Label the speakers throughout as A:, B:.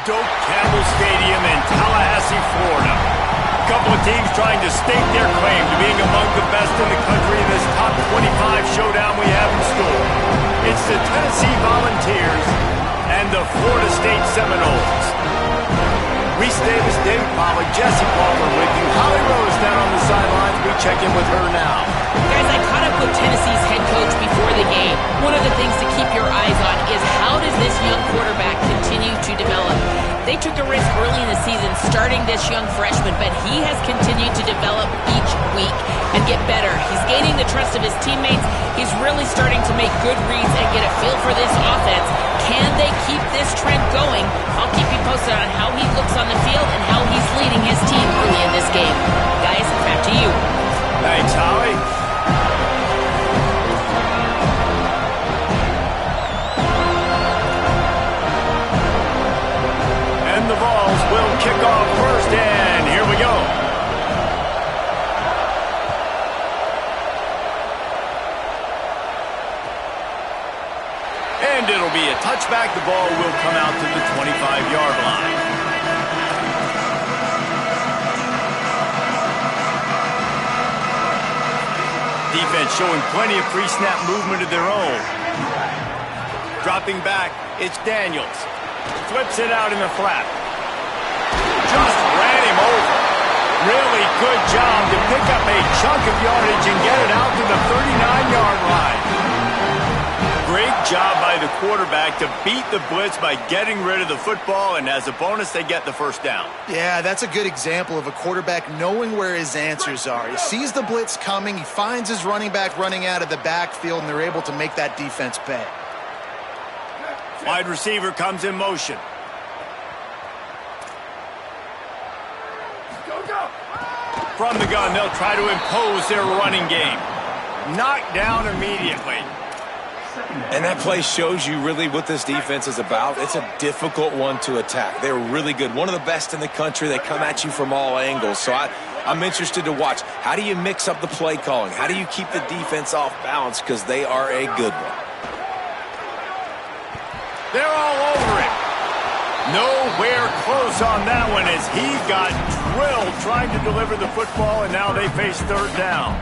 A: Doak Campbell Stadium in Tallahassee, Florida. A couple of teams trying to stake their claim to being among the best in the country in this top 25 showdown we have in store. It's the Tennessee Volunteers and the Florida State Seminoles. Reese Davis, David Pollack, Jesse Palmer with you. Holly Rose down on the sidelines. We check in with her now.
B: Guys, I caught up with Tennessee's head coach before the game. One of the things to keep your eyes on is how does this young quarterback continue to develop? They took a risk early in the season starting this young freshman, but he has continued to develop each week and get better. He's gaining the trust of his teammates. He's really starting to make good reads and get a feel for this offense. Can they keep this trend going? I'll keep you posted on how he looks on the field and how he's leading his team early in this game. Guys, back to you.
A: Thanks, Holly. And the Vols will kick off first, and here we go. And it'll be a touchback. The ball will come out to the 25-yard line. Defense showing plenty of pre-snap movement of their own. Dropping back, it's Daniels. Flips it out in the flat. Just ran him over. Really good job to pick up a chunk of yardage and get it out to the 39-yard line. Great job by the quarterback to beat the blitz by getting rid of the football, and as a bonus, they get the first down.
C: Yeah, that's a good example of a quarterback knowing where his answers are. He sees the blitz coming, he finds his running back running out of the backfield, and they're able to make that defense pay.
A: Wide receiver comes in motion. From the gun, they'll try to impose their running game. Knocked down immediately.
D: And that play shows you really what this defense is about. It's a difficult one to attack. They're really good. One of the best in the country. They come at you from all angles. So I'm interested to watch. How do you mix up the play calling? How do you keep the defense off balance? Because they are a good one.
A: They're all over it. Nowhere close on that one as he got drilled trying to deliver the football, and now they face third down.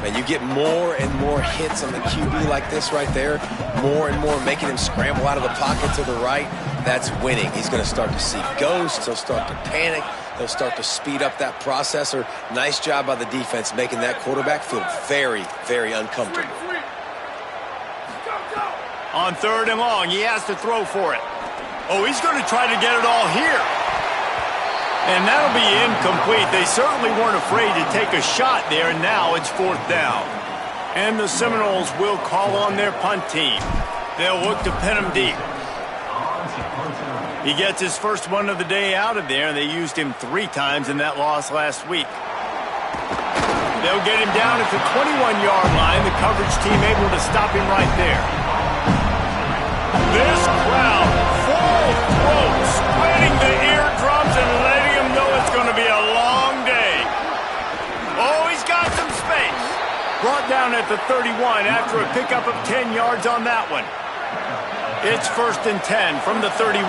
D: And you get more and more hits on the QB like this right there, more and more making him scramble out of the pocket to the right. That's winning. He's going to start to see ghosts. He'll start to panic. They'll start to speed up that processor. Nice job by the defense making that quarterback feel very, very uncomfortable.
A: On third and long, he has to throw for it. Oh, he's going to try to get it all here. And that'll be incomplete. They certainly weren't afraid to take a shot there, and now it's fourth down. And the Seminoles will call on their punt team. They'll look to pin him deep. He gets his first one of the day out of there, and they used him 3 times in that loss last week. They'll get him down at the 21-yard line. The coverage team able to stop him right there. This crowd, full throat, splitting the eardrums and letting him know it's going to be a long day. Oh, he's got some space. Brought down at the 31 after a pickup of 10 yards on that one. It's first and 10 from the 31.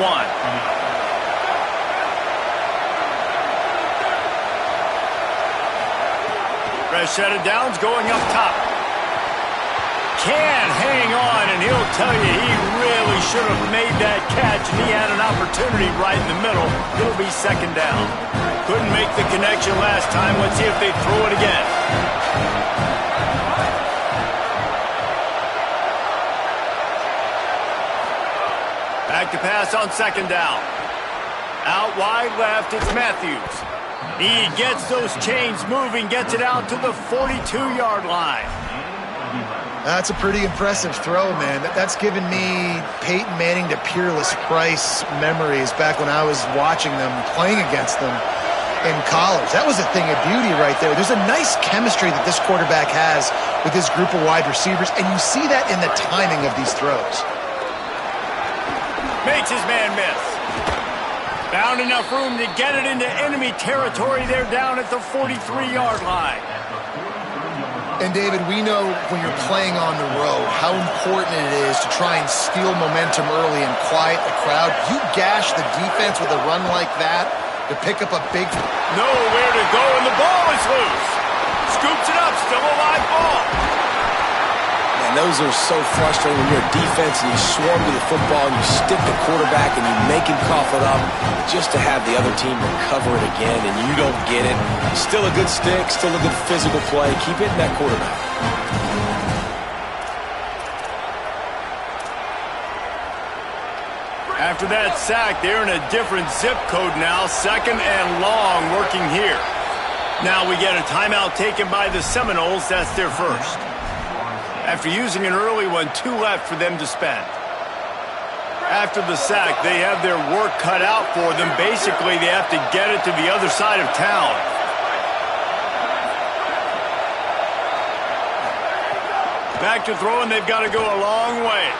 A: Fresh set of downs going up top. Can't hang on, and he'll tell you he really should have made that catch, and he had an opportunity right in the middle. It'll be second down. Couldn't make the connection last time. Let's see if they throw it again. Back to pass on second down. Out wide left, it's Matthews. He gets those chains moving, gets it out to the 42-yard line.
C: That's a pretty impressive throw, man. That's given me Peyton Manning to Peerless Price memories back when I was watching them, playing against them in college. That was a thing of beauty right there. There's a nice chemistry that this quarterback has with his group of wide receivers, and you see that in the timing of these throws.
A: Makes his man miss. Found enough room to get it into enemy territory. They're down at the 43-yard line.
C: And David, we know when you're playing on the road how important it is to try and steal momentum early and quiet the crowd. You gash the defense with a run like that to pick up a big...
A: Nowhere to go, and the ball is loose. Scoops it up, still a live ball.
D: And those are so frustrating when you're a defense and you swarm to the football and you stick the quarterback and you make him cough it up just to have the other team recover it again and you don't get it. Still a good stick, still a good physical play. Keep hitting that quarterback.
A: After that sack, they're in a different zip code now. 2nd and long working here. Now we get a timeout taken by the Seminoles. That's their first. After using an early one, 2 left for them to spend. After the sack, they have their work cut out for them. Basically, they have to get it to the other side of town. Back to throwing, they've got to go a long way.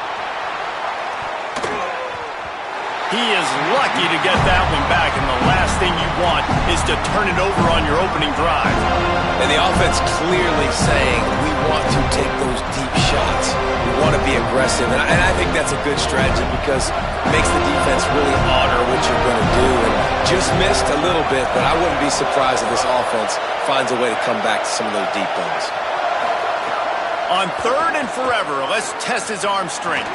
A: He is lucky to get that one back, and the last thing you want is to turn it over on your opening drive.
D: And the offense clearly saying, we want to take those deep shots. We want to be aggressive, and I think that's a good strategy because it makes the defense really honor what you're going to do. And just missed a little bit, but I wouldn't be surprised if this offense finds a way to come back to some of those deep ones.
A: On 3rd and forever, let's test his arm strength.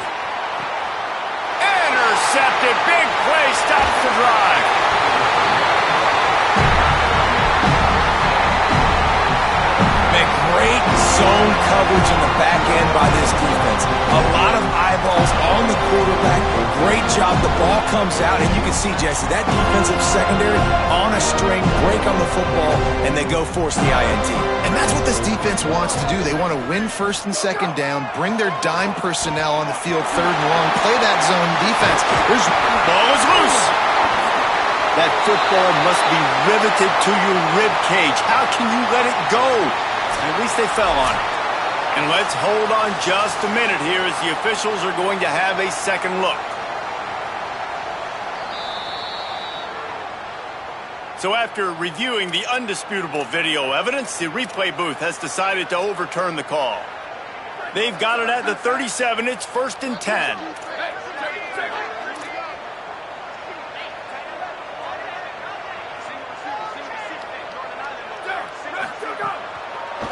A: Intercepted, big play, stops the drive.
D: Great zone coverage in the back end by this defense. A lot of eyeballs on the quarterback. Great job. The ball comes out, and you can see, Jesse, that defensive secondary on a string, break on the football, and they go force the INT.
C: And that's what this defense wants to do. They want to win 1st and 2nd down, bring their dime personnel on the field 3rd and long, play that zone defense.
A: Ball is loose. That football must be riveted to your rib cage. How can you let it go? At least they fell on it. And let's hold on just a minute here as the officials are going to have a second look. So after reviewing the undisputable video evidence, the replay booth has decided to overturn the call. They've got it at the 37. It's 1st and 10.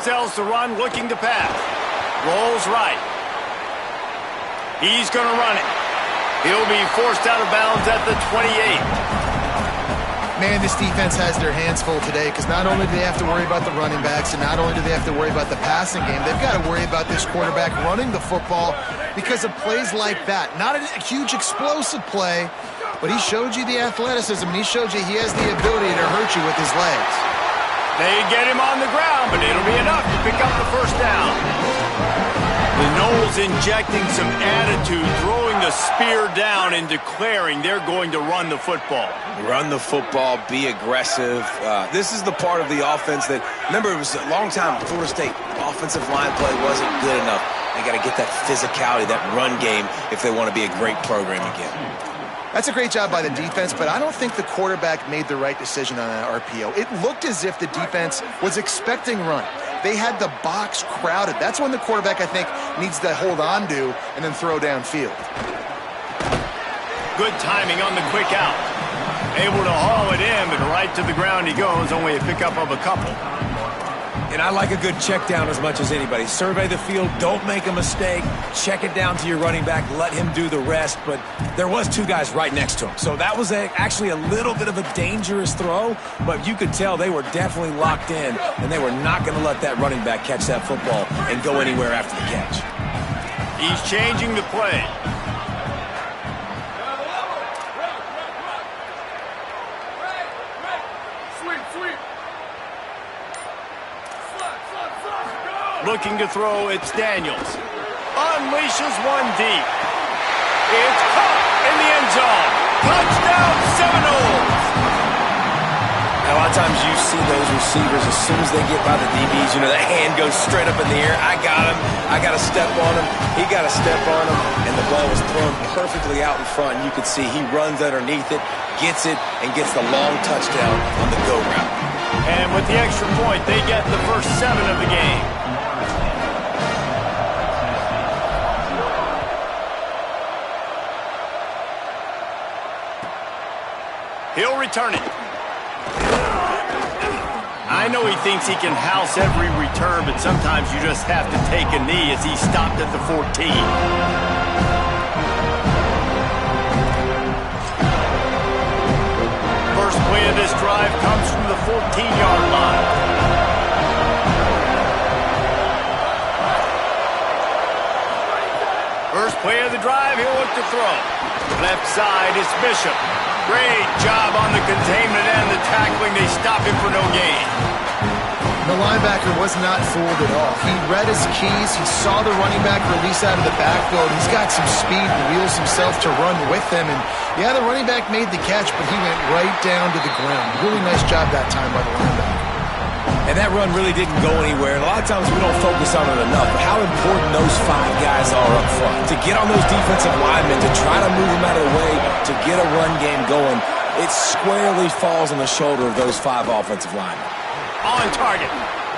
A: Sells to run, looking to pass. Rolls right. He's going to run it. He'll be forced out of bounds at the 28.
C: Man, this defense has their hands full today because not only do they have to worry about the running backs and not only do they have to worry about the passing game, they've got to worry about this quarterback running the football because of plays like that. Not a huge explosive play, but he showed you the athleticism and he showed you he has the ability to hurt you with his legs.
A: They get him on the ground, but it'll be enough to pick up the first down. The Noles injecting some attitude, throwing the spear down and declaring they're going to run the football.
D: Run the football, be aggressive. This is the part of the offense that, remember, it was a long time Florida State offensive line play wasn't good enough. They got to get that physicality, that run game, if they want to be a great program again.
C: That's a great job by the defense, but I don't think the quarterback made the right decision on that RPO. It looked as if the defense was expecting run. They had the box crowded. That's when the quarterback, I think, needs to hold on to and then throw downfield.
A: Good timing on the quick out. Able to haul it in, but right to the ground he goes, only a pickup of a couple.
D: And I like a good check down as much as anybody. Survey the field, don't make a mistake, check it down to your running back, let him do the rest. But there was 2 guys right next to him. So that was actually a little bit of a dangerous throw, but you could tell they were definitely locked in, and they were not going to let that running back catch that football and go anywhere after the catch.
A: He's changing the play. Looking to throw, it's Daniels. Unleashes one deep. It's caught in the end zone. Touchdown, Seminoles!
D: A lot of times you see those receivers, as soon as they get by the DBs, you know, that hand goes straight up in the air. I got him. I got to step on him. He got to step on him. And the ball was thrown perfectly out in front. And you could see he runs underneath it, gets it, and gets the long touchdown on the go route.
A: And with the extra point, they get the first 7 of the game. return it. I know he thinks he can house every return, but sometimes you just have to take a knee as he stopped at the 14. First play of this drive comes from the 14-yard line. First play of the drive, he'll look to throw. Left side is Bishop. Great job on the containment and the tackling. They stop him for no gain.
C: The linebacker was not fooled at all. He read his keys. He saw the running back release out of the backfield. He's got some speed and wheels himself to run with them. And, yeah, the running back made the catch, but he went right down to the ground. Really nice job that time by the linebacker.
D: And that run really didn't go anywhere. And a lot of times we don't focus on it enough, but how important those 5 guys are up front. To get on those defensive linemen, to try to move them out of the way, to get a run game going, it squarely falls on the shoulder of those 5 offensive linemen.
A: On target.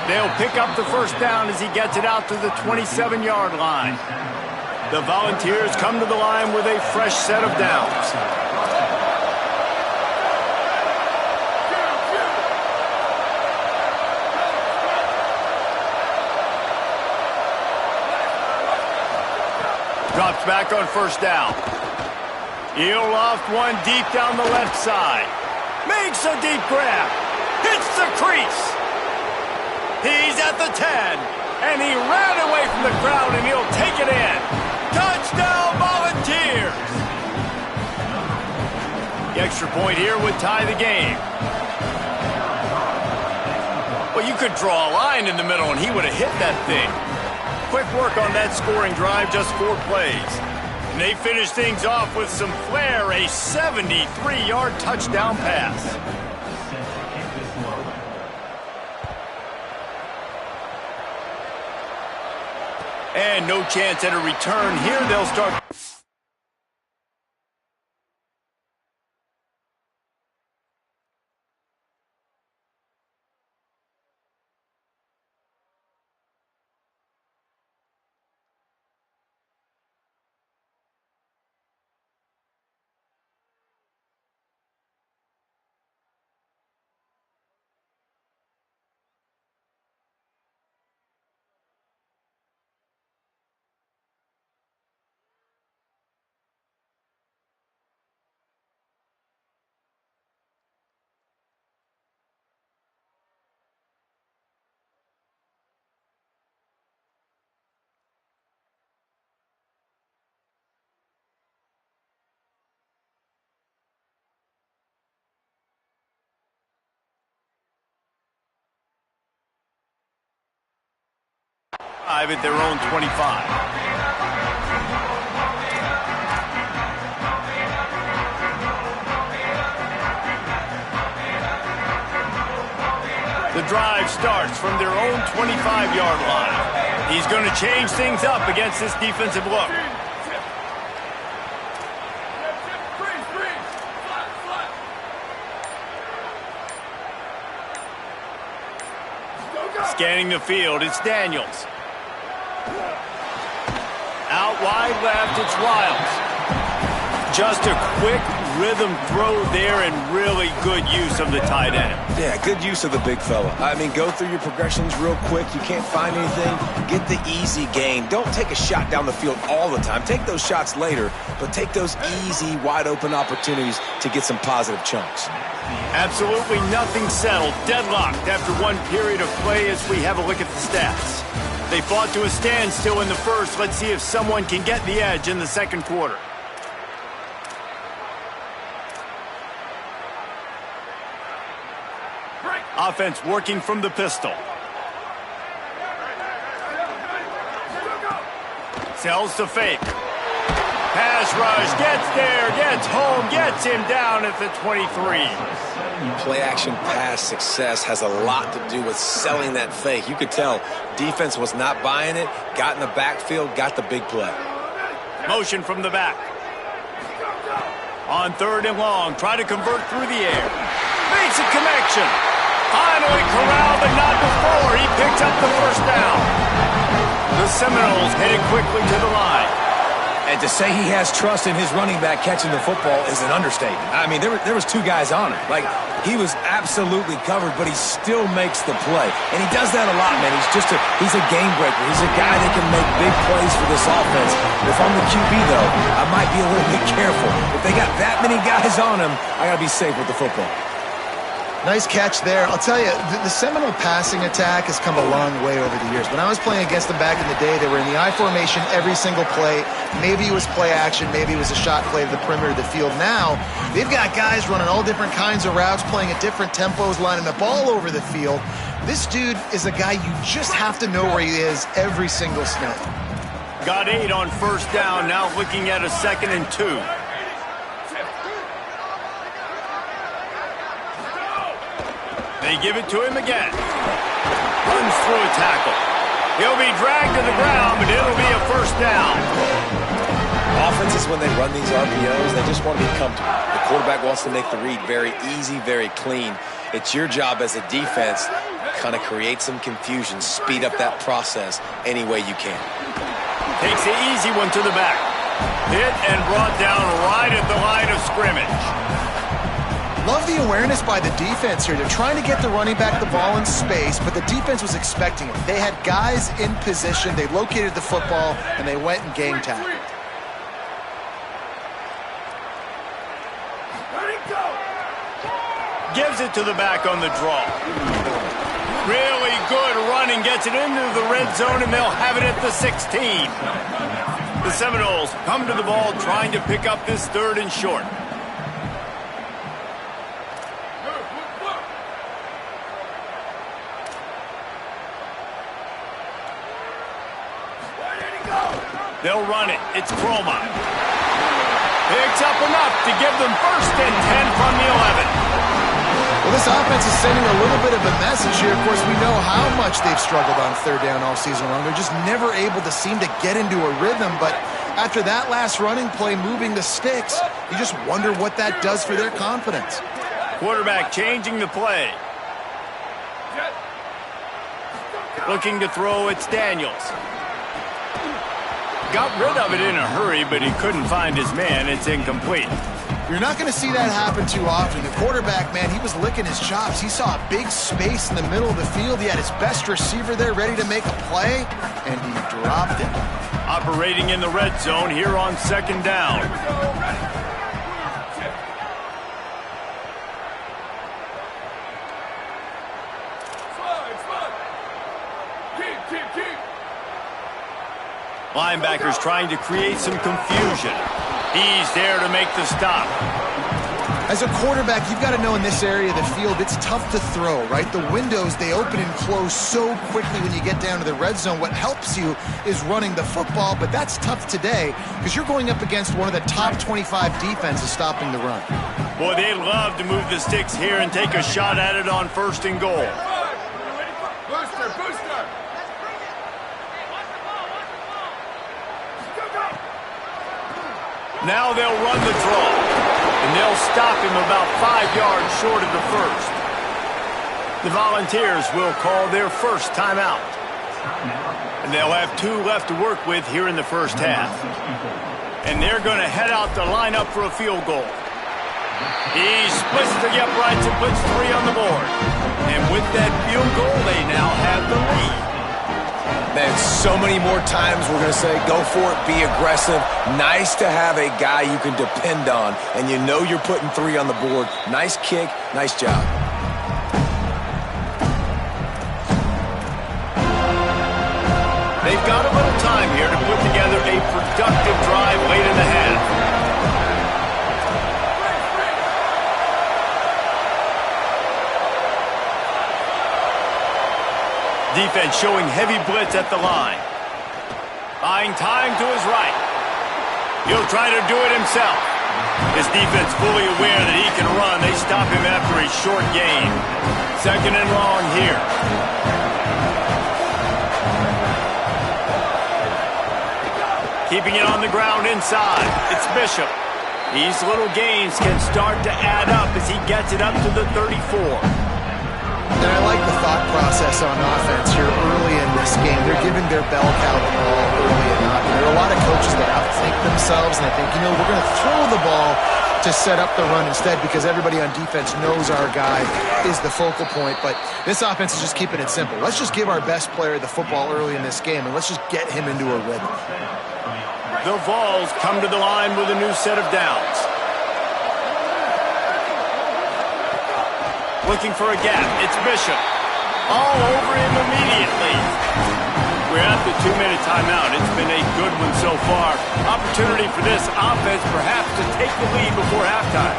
A: They'll pick up the first down as he gets it out to the 27-yard line. The Volunteers come to the line with a fresh set of downs. Drops back on first down. He'll loft one deep down the left side. Makes a deep grab. Hits the crease. He's at the 10. And he ran away from the crowd, and he'll take it in. Touchdown, Volunteers! The extra point here would tie the game. Well, you could draw a line in the middle, and he would have hit that thing. Quick work on that scoring drive, just 4 plays. And they finish things off with some flair, a 73-yard touchdown pass. And no chance at a return here. They'll start. At their own 25. The drive starts from their own 25-yard line. He's going to change things up against this defensive look. Scanning the field, it's Daniels. Out wide left, it's Wiles. Just a quick rhythm throw there and really good use of the tight end.
D: Yeah, good use of the big fella. I mean, go through your progressions real quick. You can't find anything. Get the easy gain. Don't take a shot down the field all the time. Take those shots later, but take those easy, wide-open opportunities to get some positive chunks.
A: Absolutely nothing settled. Deadlocked after one period of play as we have a look at the stats. They fought to a standstill in the first. Let's see if someone can get the edge in the second quarter. Offense working from the pistol. Sells to fake. Pass rush, gets there, gets home, gets him down at the 23.
D: Play-action pass success has a lot to do with selling that fake. You could tell defense was not buying it, got in the backfield, got the big play.
A: Motion from the back. On 3rd and long, try to convert through the air. Makes a connection. Finally corralled, but not before. He picks up the first down. The Seminoles headed quickly to the line.
D: And to say he has trust in his running back catching the football is an understatement. I mean, there was two guys on him. Like, he was absolutely covered, but he still makes the play. And he does that a lot, man. He's a game breaker. He's a guy that can make big plays for this offense. If I'm the QB, though, I might be a little bit careful. If they got that many guys on him, I got to be safe with the football.
C: Nice catch there. I'll tell you, the Seminole passing attack has come a long way over the years. When I was playing against them back in the day, they were in the I formation every single play. Maybe it was play action. Maybe it was a shot play to the perimeter of the field. Now, they've got guys running all different kinds of routes, playing at different tempos, lining the ball over the field. This dude is a guy you just have to know where he is every single snap.
A: Got 8 on first down, now looking at a 2nd and 2. They give it to him again. Runs through a tackle. He'll be dragged to the ground, but it'll be a first down.
D: Offenses, when they run these RPOs, they just want to be comfortable. The quarterback wants to make the read very easy, very clean. It's your job as a defense to kind of create some confusion, speed up that process any way you can.
A: Takes the easy one to the back. Hit and brought down right at the line of scrimmage.
C: Love the awareness by the defense here. They're trying to get the running back the ball in space, but the defense was expecting it. They had guys in position. They located the football, and they went and gang tackled.
A: Gives it to the back on the draw. Really good running. Gets it into the red zone, and they'll have it at the 16. The Seminoles come to the ball trying to pick up this 3rd and short. They'll run it. It's Croma. Picks up enough to give them 1st and 10 from the 11.
C: Well, this offense is sending a little bit of a message here. Of course, we know how much they've struggled on 3rd down all season long. They're just never able to seem to get into a rhythm. But after that last running play, moving the sticks, you just wonder what that does for their confidence.
A: Quarterback changing the play. Looking to throw, it's Daniels. Got rid of it in a hurry, but he couldn't find his man. It's incomplete.
C: You're not going to see that happen too often. The quarterback, man, he was licking his chops. He saw a big space in the middle of the field. He had his best receiver there ready to make a play, and he dropped it.
A: Operating in the red zone here on 2nd down. Linebackers trying to create some confusion. He's there to make the stop.
C: As a quarterback, you've got to know in this area of the field, it's tough to throw, right? The windows, they open and close so quickly when you get down to the red zone. What helps you is running the football, but that's tough today because you're going up against one of the top 25 defenses stopping the run.
A: Boy, they love to move the sticks here and take a shot at it on 1st and goal. Now they'll run the draw, and they'll stop him about 5 yards short of the 1st. The Volunteers will call their 1st timeout. And they'll have 2 left to work with here in the 1st half. And they're going to head out to line up for a field goal. He splits the uprights and puts 3 on the board. And with that field goal, they now have the lead.
D: Man, so many more times we're going to say, go for it, be aggressive. Nice to have a guy you can depend on, and you know you're putting 3 on the board. Nice kick, nice job.
A: They've got a little time here to put together a productive drive late in the half. Defense showing heavy blitz at the line. Buying time to his right. He'll try to do it himself. His defense fully aware that he can run. They stop him after a short gain. 2nd and long here. Keeping it on the ground inside. It's Bishop. These little gains can start to add up as he gets it up to the 34.
C: And I like the thought process on offense here early in this game. They're giving their bell cow the ball early and often. There are a lot of coaches that outthink themselves, and they think, you know, we're going to throw the ball to set up the run instead because everybody on defense knows our guy is the focal point. But this offense is just keeping it simple. Let's just give our best player the football early in this game, and let's just get him into a rhythm.
A: The Vols come to the line with a new set of downs. Looking for a gap. It's Bishop. All over him immediately. We're at the 2-minute timeout. It's been a good one so far. Opportunity for this offense perhaps to take the lead before halftime.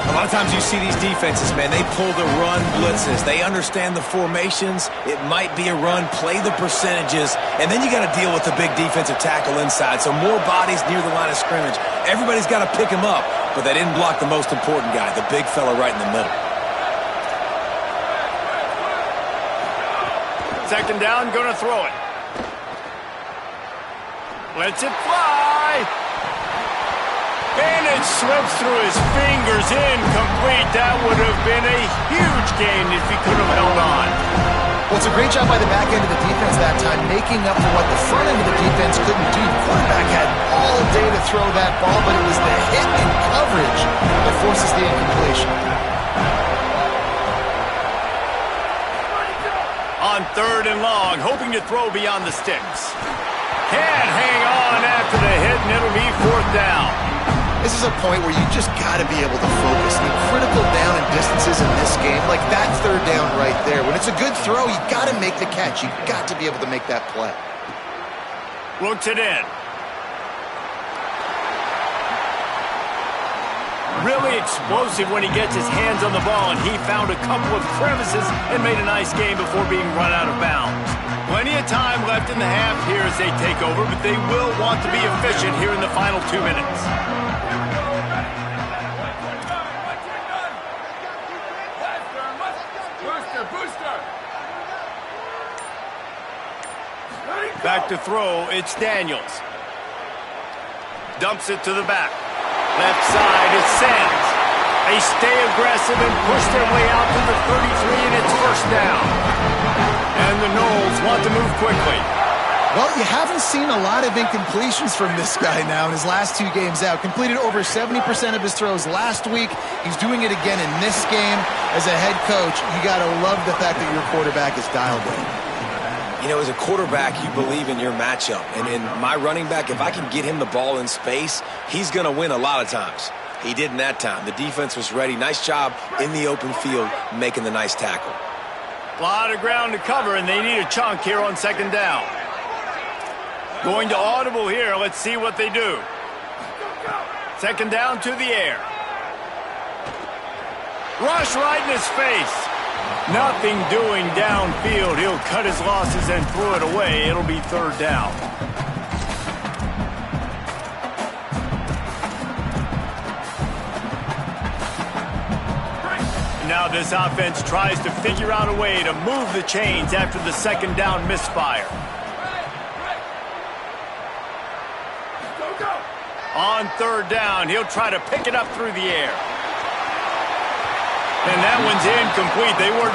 D: A lot of times you see these defenses, man, they pull the run blitzes. They understand the formations. It might be a run, play the percentages, and then you got to deal with the big defensive tackle inside. So more bodies near the line of scrimmage. Everybody's got to pick him up, but they didn't block the most important guy, the big fella right in the middle.
A: Second down, going to throw it. Lets it fly. And it slips through his fingers, incomplete. That would have been a huge gain if he could have held on.
C: Well, it's a great job by the back end of the defense that time, making up for what the front end of the defense couldn't do. The quarterback had all day to throw that ball, but it was the hit and coverage that forces the incompletion.
A: On third and long, hoping to throw beyond the sticks. Can't hang on after the hit, and it'll be fourth down.
C: This is a point where you just got to be able to focus. The critical down and distances in this game, like that third down right there. When it's a good throw, you got to make the catch. You got to be able to make that play.
A: Looks it in. Really explosive when he gets his hands on the ball, and he found a couple of crevices and made a nice game before being run out of bounds. Plenty of time left in the half here as they take over, but they will want to be efficient here in the final 2 minutes. Back to throw, it's Daniels. Dumps it to the back. Left side, it sends. They stay aggressive and push their way out to the 33, and it's first down. And the Noles want to move quickly.
C: Well, you haven't seen a lot of incompletions from this guy now in his last 2 games out. Completed over 70% of his throws last week. He's doing it again in this game. As a head coach, you got to love the fact that your quarterback is dialed in.
D: You know, as a quarterback, you believe in your matchup. And in my running back, if I can get him the ball in space, he's going to win a lot of times. He did in that time. The defense was ready. Nice job in the open field making the nice tackle.
A: A lot of ground to cover, and they need a chunk here on second down. Going to audible here. Let's see what they do. Second down to the air. Rush right in his face. Nothing doing downfield. He'll cut his losses and throw it away. It'll be third down. Now this offense tries to figure out a way to move the chains after the second down misfire. On third down, he'll try to pick it up through the air. And that one's incomplete. They were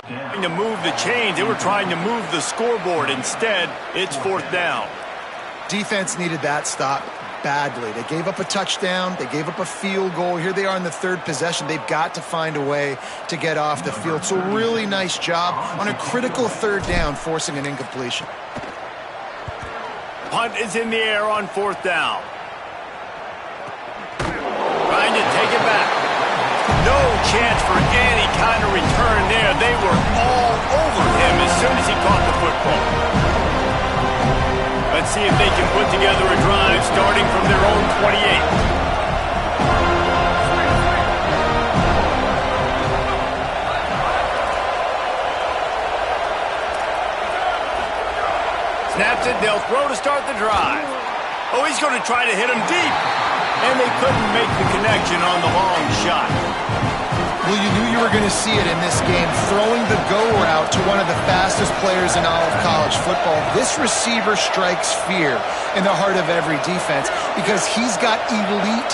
A: trying to move the chains. They were trying to move the scoreboard. Instead, it's fourth down.
C: Defense needed that stop badly. They gave up a touchdown. They gave up a field goal. Here they are in the third possession. They've got to find a way to get off the field. So really nice job on a critical third down, forcing an incompletion.
A: Punt is in the air on fourth down. Trying to take it back. No chance for any kind of return there. They were all over him as soon as he caught the football. Let's see if they can put together a drive starting from their own 28. Snaps it, they'll throw to start the drive. Oh, he's going to try to hit him deep. And they couldn't make the connection on the long shot.
C: Well, you knew you were going to see it in this game, throwing the go route to one of the fastest players in all of college football. This receiver strikes fear in the heart of every defense because he's got elite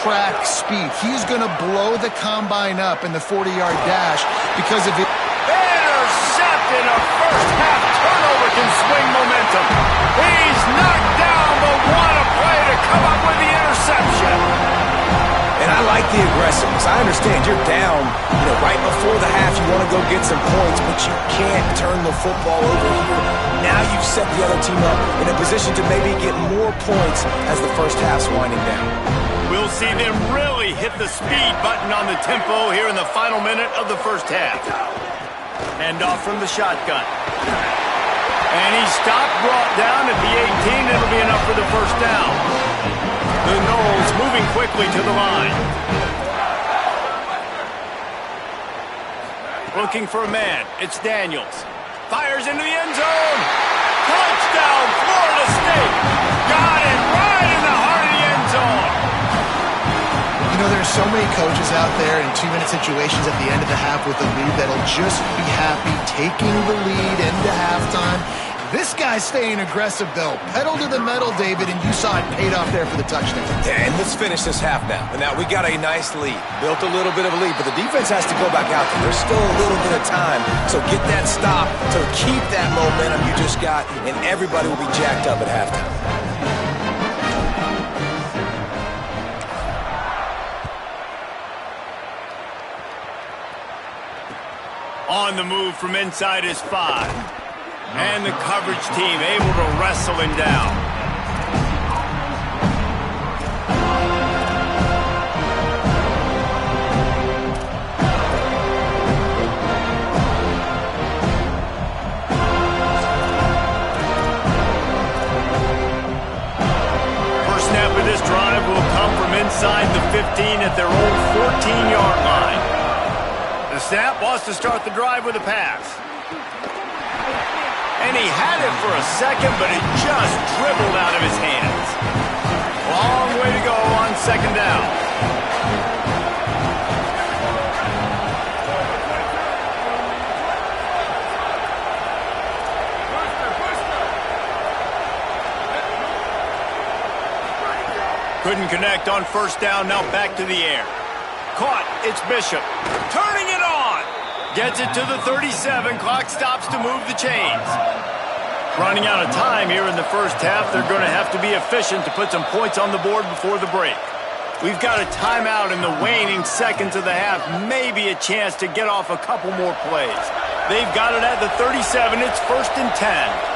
C: track speed. He's going to blow the combine up in the 40-yard dash because of it.
A: Intercepted. A first-half turnover can swing momentum. He's knocked down, but what a play to come up with the interception.
D: And I like the aggressiveness. I understand you're down, right before the half. You want to go get some points, but you can't turn the football over here. Now you've set the other team up in a position to maybe get more points as the first half's winding down.
A: We'll see them really hit the speed button on the tempo here in the final minute of the first half. Hand off from the shotgun. And he stopped, brought down at the 18. It'll be enough for the first down. The Noles moving quickly to the line. Looking for a man. It's Daniels. Fires into the end zone. Touchdown, Florida State. Got it right in the heart of the end zone.
C: There's so many coaches out there in 2-minute situations at the end of the half with a lead that'll just be happy taking the lead into halftime. This guy's staying aggressive, though. Pedal to the metal, David, and you saw it paid off there for the touchdown.
D: And let's finish this half now. And now we got a nice lead. Built a little bit of a lead, but the defense has to go back out there. There's still a little bit of time. So get that stop to keep that momentum you just got, and everybody will be jacked up at halftime.
A: On the move from inside his 5. And the coverage team able to wrestle him down. First snap of this drive will come from inside the 15 at their own 14-yard line. The snap wants to start the drive with a pass. And he had it for a second, but it just dribbled out of his hands. Long way to go on second down. Couldn't connect on first down, now back to the air. Caught, it's Bishop. Turning it on. Gets it to the 37. Clock stops to move the chains. Running out of time here in the first half. They're going to have to be efficient to put some points on the board before the break. We've got a timeout in the waning seconds of the half. Maybe a chance to get off a couple more plays. They've got it at the 37. It's 1st and 10.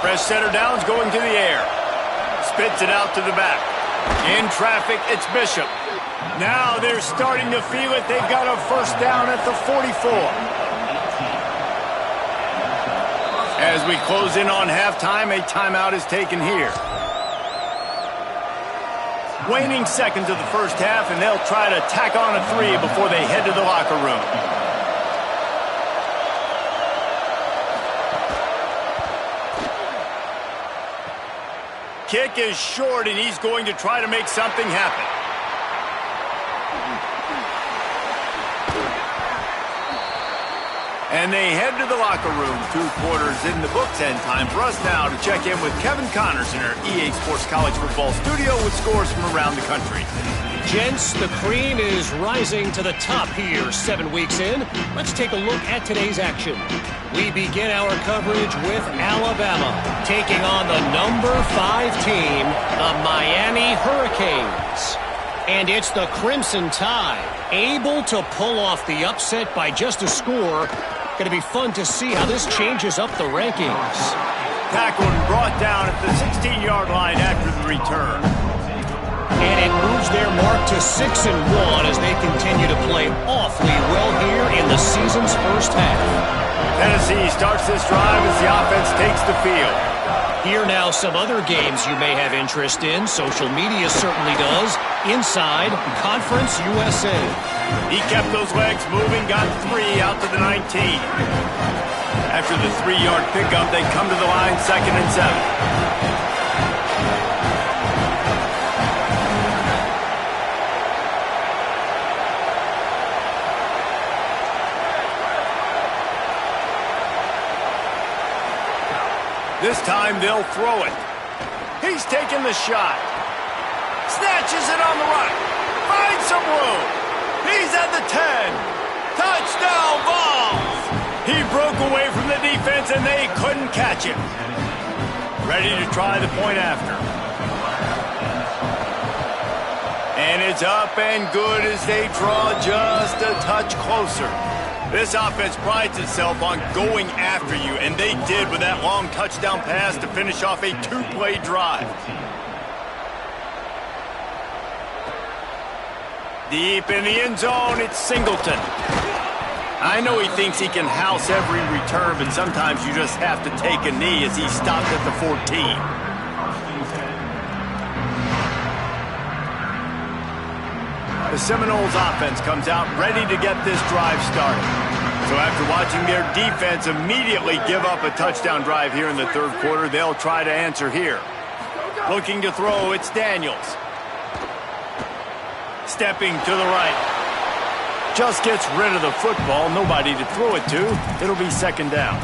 A: Press center downs going to the air. Spits it out to the back. In traffic, it's Bishop. Now they're starting to feel it. They've got a first down at the 44. As we close in on halftime, a timeout is taken here. Waning seconds of the first half, and they'll try to tack on a 3 before they head to the locker room. Kick is short, and he's going to try to make something happen. And they head to the locker room. 2 quarters in the books, and time for us now to check in with Kevin Connors in our EA Sports College Football studio with scores from around the country.
E: Gents, the cream is rising to the top here 7 weeks in. Let's take a look at today's action. We begin our coverage with Alabama taking on the number 5 team, the Miami Hurricanes. And it's the Crimson Tide, able to pull off the upset by just a score. Going to be fun to see how this changes up the rankings.
A: Tackled and brought down at the 16-yard line after the return.
E: And it moves their mark to 6-1 as they continue to play awfully well here in the season's first half.
A: Tennessee starts this drive as the offense takes the field.
E: Here now some other games you may have interest in. Social media certainly does. Inside Conference USA.
A: He kept those legs moving, got 3 out to the 19. After the 3-yard pickup, they come to the line 2nd and 7. This time they'll throw it. He's taking the shot. Snatches it on the right. Finds some room. He's at the 10. Touchdown, Vols! He broke away from the defense and they couldn't catch him. Ready to try the point after. And it's up and good as they draw just a touch closer. This offense prides itself on going after you, and they did with that long touchdown pass to finish off a two-play drive. Deep in the end zone, it's Singleton. I know he thinks he can house every return, but sometimes you just have to take a knee as he stopped at the 14. The Seminoles offense comes out ready to get this drive started. So after watching their defense immediately give up a touchdown drive here in the third quarter, they'll try to answer here. Looking to throw, it's Daniels. Stepping to the right. Just gets rid of the football, nobody to throw it to. It'll be second down.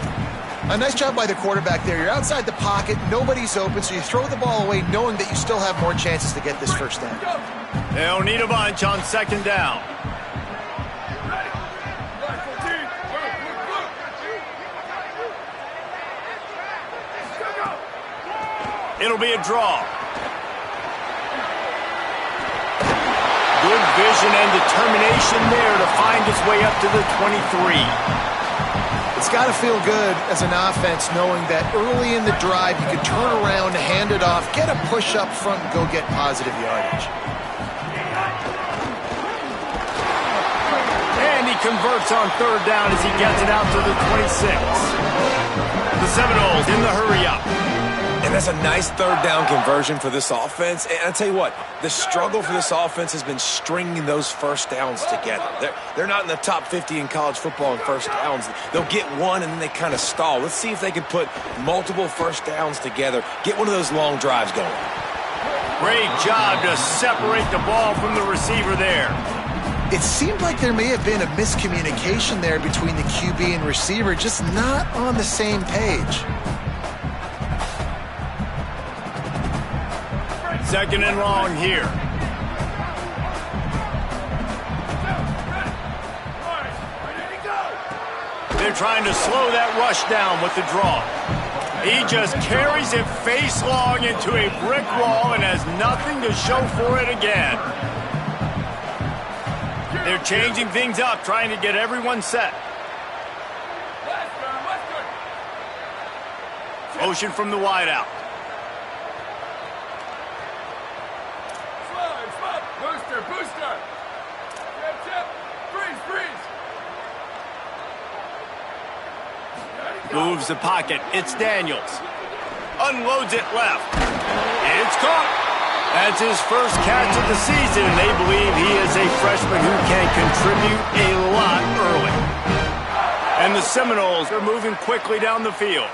C: A nice job by the quarterback there. You're outside the pocket, nobody's open, so you throw the ball away knowing that you still have more chances to get this first down.
A: They'll need a bunch on second down. It'll be a draw. Good vision and determination there to find its way up to the 23.
C: It's got to feel good as an offense knowing that early in the drive you can turn around, hand it off, get a push up front, and go get positive yardage.
A: And he converts on third down as he gets it out to the 26. The Seminoles in the hurry-up.
D: And that's a nice third down conversion for this offense. And I'll tell you what, the struggle for this offense has been stringing those first downs together. They're not in the top 50 in college football in first downs. They'll get one and then they kind of stall. Let's see if they can put multiple first downs together, get one of those long drives going.
A: Great job to separate the ball from the receiver there.
C: It seemed like there may have been a miscommunication there between the QB and receiver, just not on the same page.
A: Second and long here. They're trying to slow that rush down with the draw. He just carries it face long into a brick wall and has nothing to show for it again. They're changing things up, trying to get everyone set. Motion from the wideout.
F: Booster! Chip! Freeze!
A: Moves the pocket. It's Daniels. Unloads it left. It's caught. That's his first catch of the season, and they believe he is a freshman who can contribute a lot early. And the Seminoles are moving quickly down the field.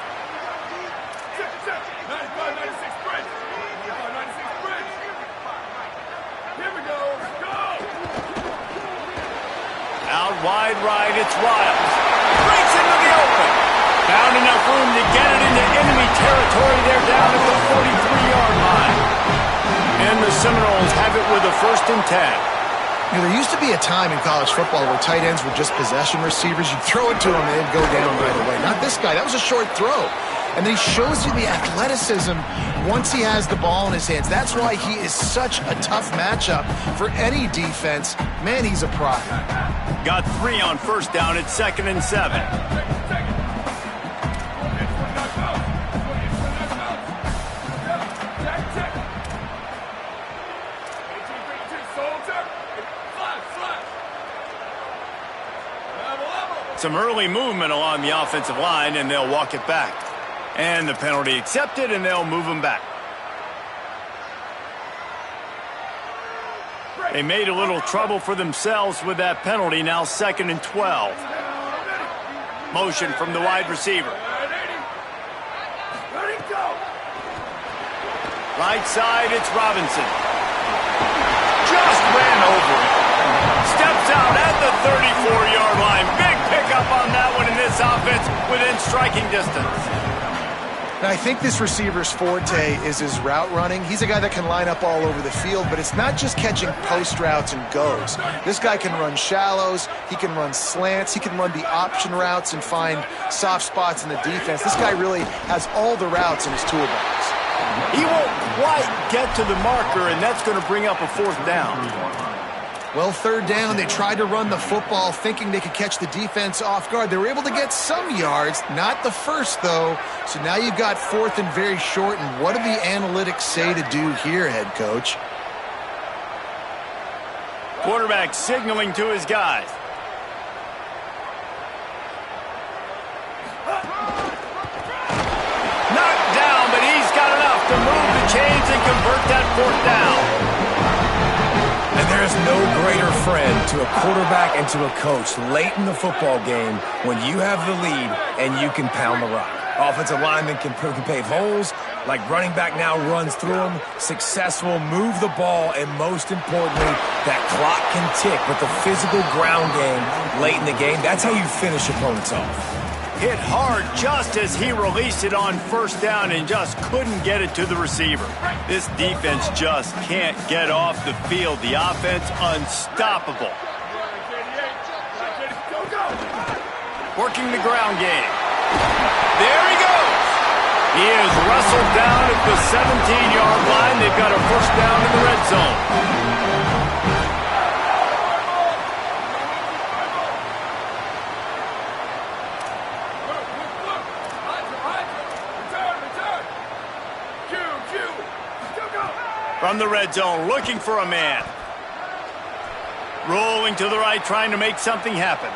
A: Out wide right, it's Riles. Breaks into the open. Found enough room to get it into enemy territory. They're down at the 43-yard line. And the Seminoles have it with a 1st and 10.
C: You know, there used to be a time in college football where tight ends were just possession receivers. You'd throw it to them and they'd go down right away. Not this guy. That was a short throw. And then he shows you the athleticism once he has the ball in his hands. That's why he is such a tough matchup for any defense. Man, he's a product.
A: Got 3 on first down. It's 2nd and 7. Some early movement along the offensive line, and they'll walk it back. And the penalty accepted, and they'll move him back. They made a little trouble for themselves with that penalty. Now 2nd and 12. Motion from the wide receiver. Right side, it's Robinson. Just ran over it. Steps out at the 34-yard line. Big pickup on that one in this offense within striking distance.
C: And I think this receiver's forte is his route running. He's a guy that can line up all over the field, but it's not just catching post routes and goes. This guy can run shallows, he can run slants, he can run the option routes and find soft spots in the defense. This guy really has all the routes in his toolbox.
A: He won't quite get to the marker, and that's going to bring up a 4th down.
C: Well, 3rd down, they tried to run the football thinking they could catch the defense off guard. They were able to get some yards, not the first, though. So now you've got 4th and very short, and what do the analytics say to do here, head coach?
A: Quarterback signaling to his guys. Knocked down, but he's got enough to move the chains and convert that 4th down.
D: And there's no greater friend to a quarterback and to a coach late in the football game when you have the lead and you can pound the rock. Offensive linemen can pave holes, like running back now runs through them, successful, move the ball, and most importantly, that clock can tick. But the physical ground game late in the game, that's how you finish opponents off.
A: Hit hard just as he released it on 1st down and just couldn't get it to the receiver. This defense just can't get off the field. The offense unstoppable. Working the ground game. There he goes. He is wrestled down at the 17-yard line. They've got a 1st down in the red zone. From the red zone, looking for a man. Rolling to the right, trying to make something happen.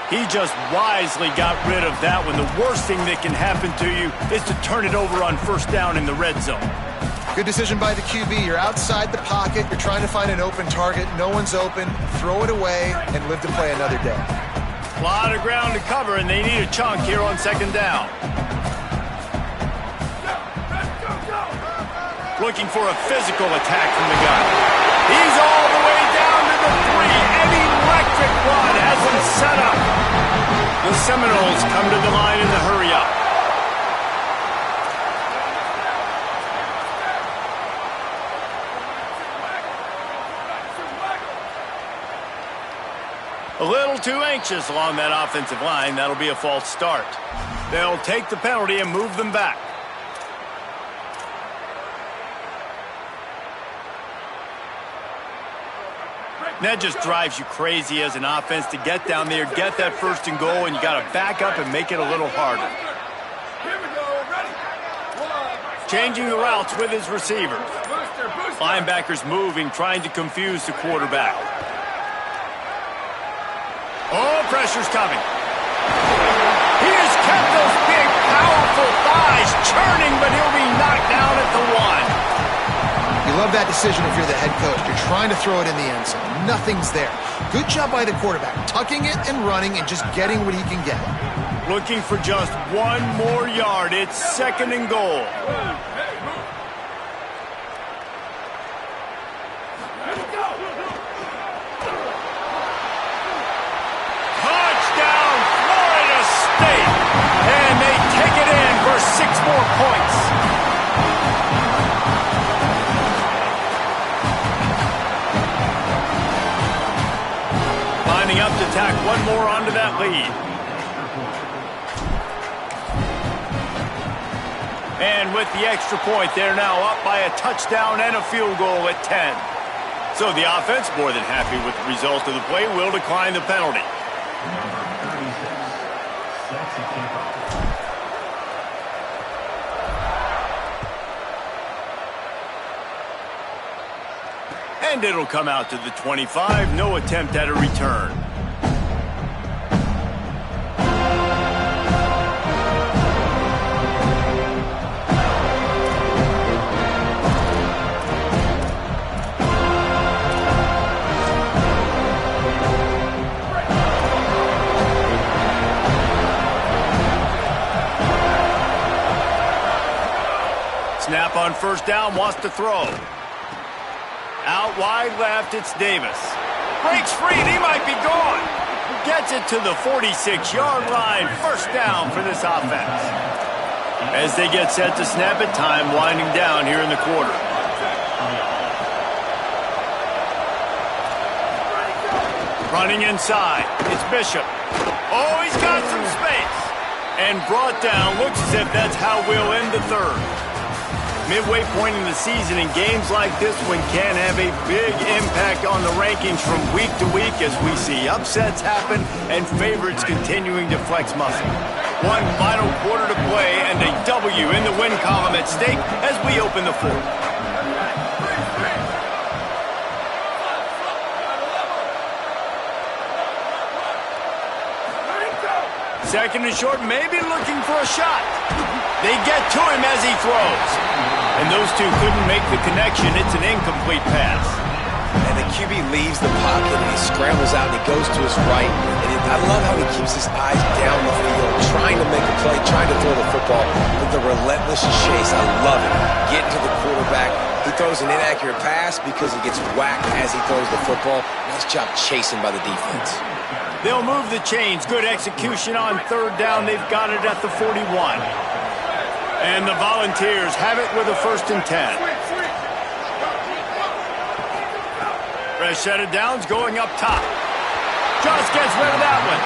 A: He just wisely got rid of that one. The worst thing that can happen to you is to turn it over on 1st down in the red zone.
C: Good decision by the QB. You're outside the pocket. You're trying to find an open target. No one's open. Throw it away and live to play another day.
A: A lot of ground to cover, and they need a chunk here on 2nd down. Looking for a physical attack from the guy. He's all the way down to the 3. An electric run has him set up. The Seminoles come to the line in the hurry-up. A little too anxious along that offensive line. That'll be a false start. They'll take the penalty and move them back. That just drives you crazy as an offense to get down there, get that 1st and goal, and you got to back up and make it a little harder. Changing the routes with his receivers. Linebackers moving, trying to confuse the quarterback. Oh, pressure's coming. He has kept those big, powerful thighs churning, but he'll be knocked down at the 1.
C: You love that decision if you're the head coach. You're trying to throw it in the end zone. Nothing's there. Good job by the quarterback, tucking it and running and just getting what he can get.
A: Looking for just 1 more yard. It's 2nd and goal. Touchdown, Florida State! And they take it in for 6 more points. Lining up to tack 1 more onto that lead. And with the extra point, they're now up by a touchdown and a field goal at 10. So the offense, more than happy with the result of the play, will decline the penalty. And it'll come out to the 25. No attempt at a return. Snap on 1st down, wants to throw. Out wide left, it's Davis. Breaks free, and he might be gone. Gets it to the 46-yard line. 1st down for this offense. As they get set to snap it, time winding down here in the quarter. Running inside, it's Bishop. Oh, he's got some space. And brought down, looks as if that's how we'll end the third. Midway point in the season, in games like this one can have a big impact on the rankings from week to week as we see upsets happen and favorites continuing to flex muscle. One final quarter to play and a W in the win column at stake as we open the fourth. Second and short, maybe looking for a shot. They get to him as he throws. And those two couldn't make the connection. It's an incomplete pass.
D: And the QB leaves the pocket and he scrambles out and he goes to his right. And I love how he keeps his eyes down the field, trying to make a play, trying to throw the football with the relentless chase. I love it. Getting to the quarterback. He throws an inaccurate pass because he gets whacked as he throws the football. Nice job chasing by the defense.
A: They'll move the chains. Good execution on third down. They've got it at the 41. And the Volunteers have it with a 1st and 10. Fresh set of downs going up top. Just gets rid of that one.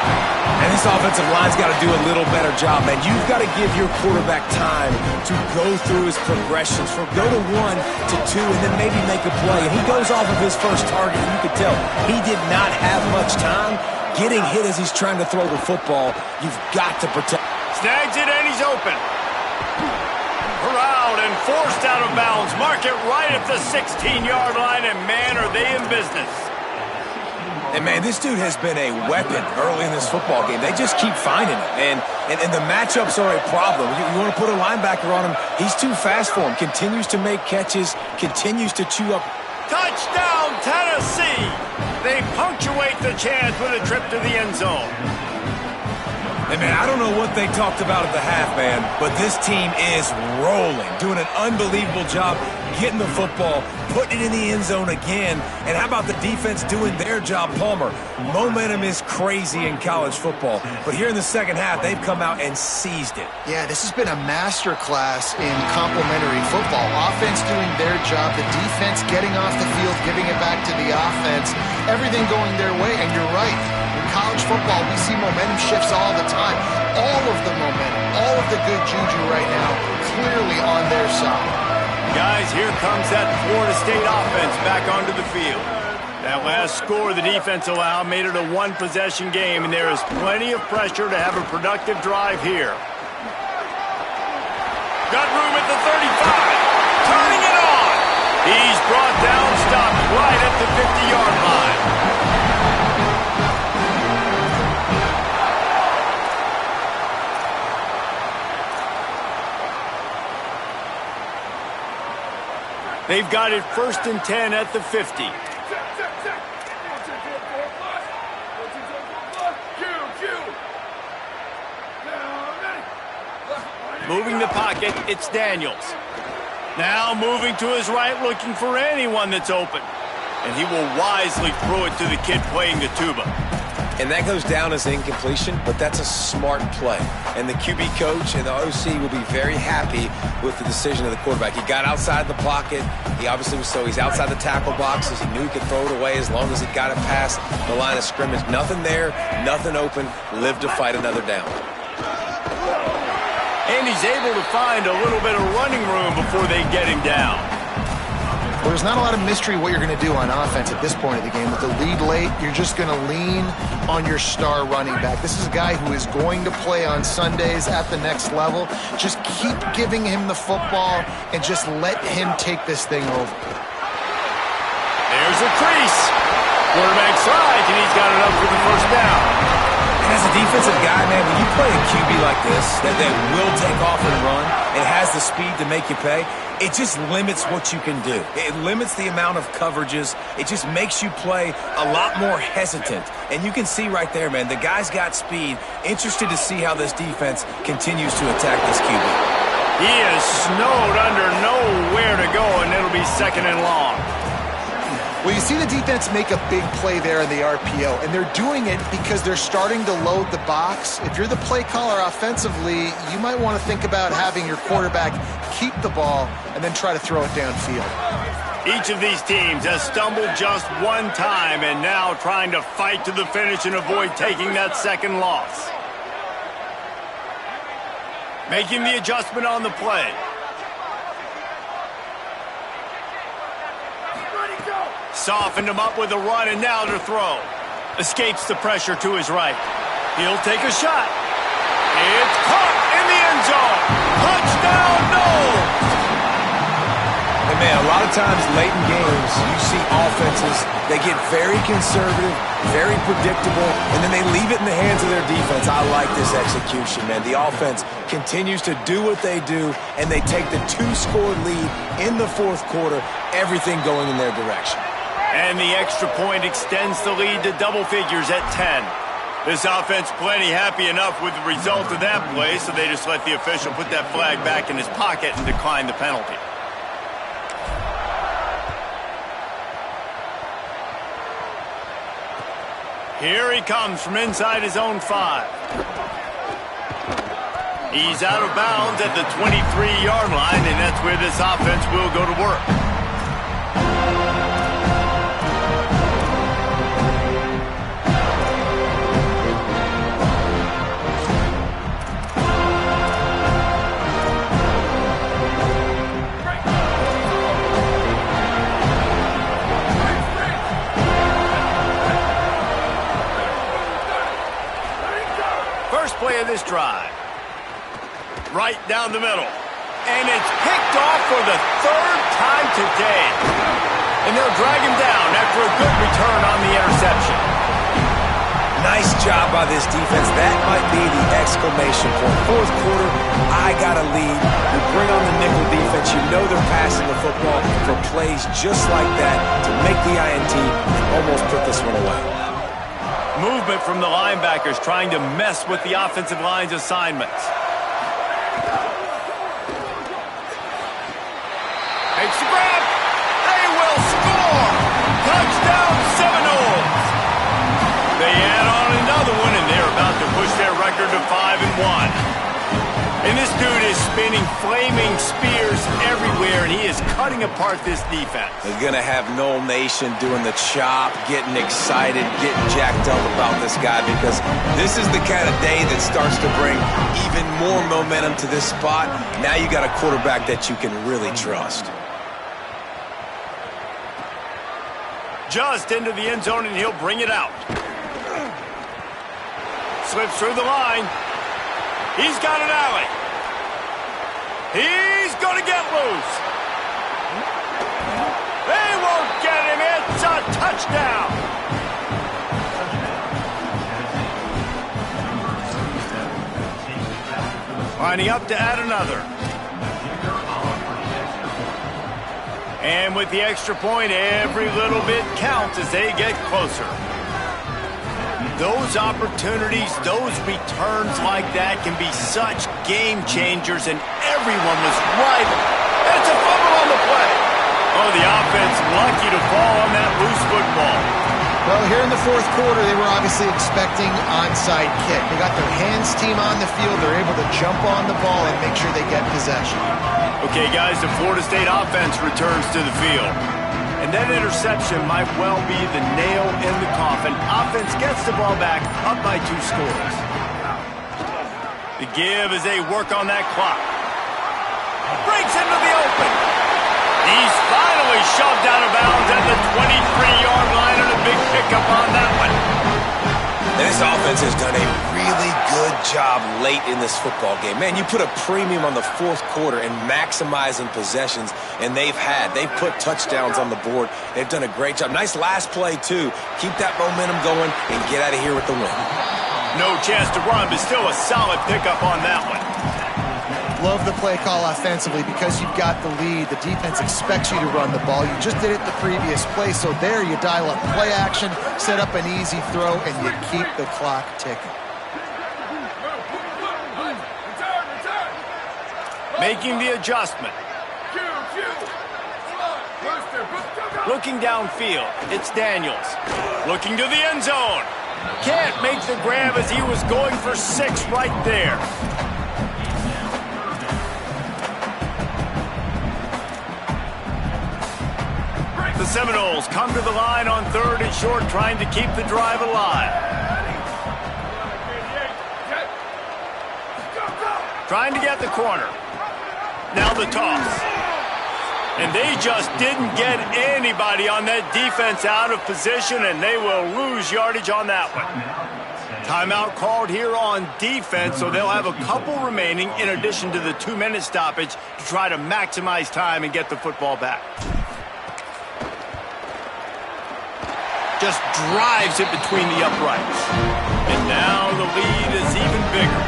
D: And this offensive line's got to do a little better job, man. You've got to give your quarterback time to go through his progressions from go to 1 to 2 and then maybe make a play. And he goes off of his first target, and you could tell he did not have much time. Getting hit as he's trying to throw the football, you've got to protect.
A: Snags it and he's open. Corralled and forced out of bounds. Mark it right at the 16-yard line, and man, are they in business.
D: And man, this dude has been a weapon early in this football game. They just keep finding him, and the matchups are a problem. You want to put a linebacker on him, he's too fast for him. Continues to make catches, continues to chew up.
A: Touchdown, Tennessee! They punctuate the chance with a trip to the end zone.
D: And man, I don't know what they talked about at the half, man, but this team is rolling, doing an unbelievable job getting the football, putting it in the end zone again. And how about the defense doing their job, Palmer? Momentum is crazy in college football, but here in the second half, they've come out and seized it.
C: Yeah, this has been a masterclass in complementary football. Offense doing their job, the defense getting off the field, giving it back to the offense, everything going their way, and you're right. In college football, we see momentum shifts all the time. All of the momentum, all of the good juju right now, clearly on their side.
A: Guys, here comes that Florida State offense back onto the field. That last score the defense allowed made it a one-possession game, and there is plenty of pressure to have a productive drive here. Got room at the 35. Turning it on. He's brought down, stopped right at the 50-yard line. They've got it 1st and 10 at the 50. Moving the pocket, it's Daniels. Now moving to his right, looking for anyone that's open. And he will wisely throw it to the kid playing the tuba.
D: And that goes down as an incompletion, but that's a smart play. And the QB coach and the OC will be very happy with the decision of the quarterback. He got outside the pocket. He obviously was he's outside the tackle boxes. He knew he could throw it away as long as he got it past the line of scrimmage. Nothing there, nothing open. Live to fight another down.
A: And he's able to find a little bit of running room before they get him down.
C: Well, there's not a lot of mystery what you're going to do on offense at this point of the game. With the lead late, you're just going to lean on your star running back. This is a guy who is going to play on Sundays at the next level. Just keep giving him the football and just let him take this thing over.
A: There's a crease. Quarterback slides, and he's got it up for the 1st down.
D: And as a defensive guy, man, when you play a QB like this that will take off and run and has the speed to make you pay, it just limits what you can do. It limits the amount of coverages. It just makes you play a lot more hesitant. And you can see right there, man, the guy's got speed. Interested to see how this defense continues to attack this QB.
A: He is snowed under, nowhere to go, and it'll be 2nd and long.
C: Well, you see the defense make a big play there in the RPO, and they're doing it because they're starting to load the box. If you're the play caller offensively, you might want to think about having your quarterback keep the ball and then try to throw it downfield.
A: Each of these teams has stumbled just one time and now trying to fight to the finish and avoid taking that second loss. Making the adjustment on the play. Softened him up with a run, and now to throw. Escapes the pressure to his right. He'll take a shot. It's caught in the end zone. Touchdown, Knowles!
D: And man, a lot of times late in games, you see offenses, they get very conservative, very predictable, and then they leave it in the hands of their defense. I like this execution, man. The offense continues to do what they do, and they take the 2-score lead in the fourth quarter, everything going in their direction.
A: And the extra point extends the lead to double figures at 10. This offense plenty happy enough with the result of that play, so they just let the official put that flag back in his pocket and decline the penalty. Here he comes from inside his own 5. He's out of bounds at the 23-yard line, and that's where this offense will go to work. Play of this drive. Right down the middle. And it's picked off for the 3rd time today. And they'll drag him down after a good return on the interception.
D: Nice job by this defense. That might be the exclamation point. Fourth quarter, I got a lead. You bring on the nickel defense. You know they're passing the football for plays just like that to make the INT and almost put this one away.
A: Movement from the linebackers trying to mess with the offensive line's assignments. Makes the grab. They will score. Touchdown Seminoles. They add on another one, and they're about to push their record to 5-1. And this dude is spinning flaming spears everywhere, and he is cutting apart this defense.
D: They're going to have Knoll Nation doing the chop, getting excited, getting jacked up about this guy, because this is the kind of day that starts to bring even more momentum to this spot. Now you got a quarterback that you can really trust.
A: Just into the end zone, and he'll bring it out. Slips through the line. He's got an alley. He's going to get loose. They won't get him. It's a touchdown. Lining up to add another. And with the extra point, every little bit counts as they get closer. Those opportunities, those returns like that can be such game changers, and everyone was right. That's a fumble on the play. Oh, the offense lucky to fall on that loose football.
C: Well, here in the fourth quarter, they were obviously expecting onside kick. They got their hands team on the field. They're able to jump on the ball and make sure they get possession.
A: Okay, guys, the Florida State offense returns to the field. And that interception might well be the nail in the coffin. Offense gets the ball back, up by 2 scores. The give as they work on that clock. Breaks into the open. He's finally shoved out of bounds at the 23-yard line, and a big pickup on that one.
D: And this offense has done a really good job late in this football game. Man, you put a premium on the fourth quarter and maximizing possessions, and they've put touchdowns on the board. They've done a great job. Nice last play, too. Keep that momentum going and get out of here with the win.
A: No chance to run, but still a solid pickup on that one.
C: Love the play call offensively because you've got the lead. The defense expects you to run the ball. You just did it the previous play, so there you dial up play action, set up an easy throw, and you keep the clock ticking.
A: Making the adjustment.
F: Booster, booster.
A: Looking downfield, it's Daniels. Looking to the end zone. Can't make the grab as he was going for 6 right there. The Seminoles come to the line on 3rd and short, trying to keep the drive alive. Trying to get the corner. Now the toss. And they just didn't get anybody on that defense out of position, and they will lose yardage on that one. Timeout called here on defense, so they'll have a couple remaining in addition to the 2-minute stoppage to try to maximize time and get the football back. Just drives it between the uprights. And now the lead is even bigger.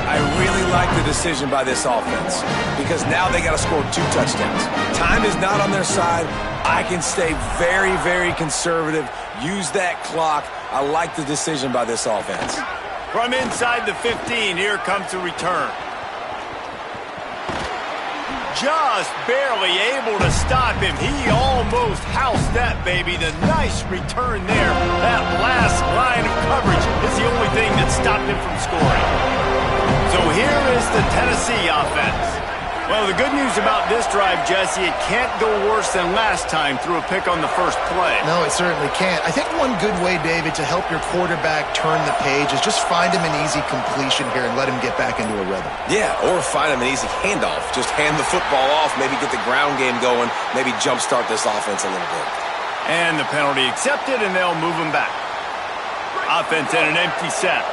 D: I really like the decision by this offense because now they got to score 2 touchdowns. Time is not on their side. I can stay very, very conservative. Use that clock. I like the decision by this offense.
A: From inside the 15, here comes the return. Just barely able to stop him. He almost housed that baby. The nice return there. That last line of coverage is the only thing that stopped him from scoring. So here is the Tennessee offense. Well, the good news about this drive, Jesse, it can't go worse than last time through a pick on the first play.
C: No, it certainly can't. I think one good way, David, to help your quarterback turn the page is just find him an easy completion here and let him get back into a rhythm.
D: Yeah, or find him an easy handoff. Just hand the football off, maybe get the ground game going, maybe jumpstart this offense a little bit.
A: And the penalty accepted, and they'll move him back. Offense in an empty set.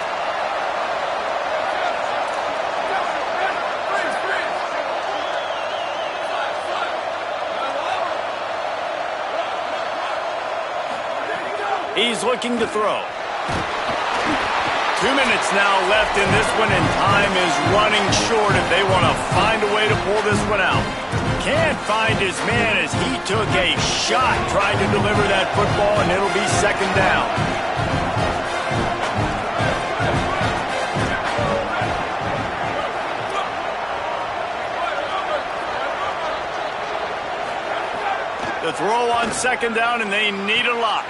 A: He's looking to throw. 2 minutes now left in this one, and time is running short if they want to find a way to pull this one out. Can't find his man as he took a shot trying to deliver that football, and it'll be 2nd down. The throw on 2nd down, and they need a lot.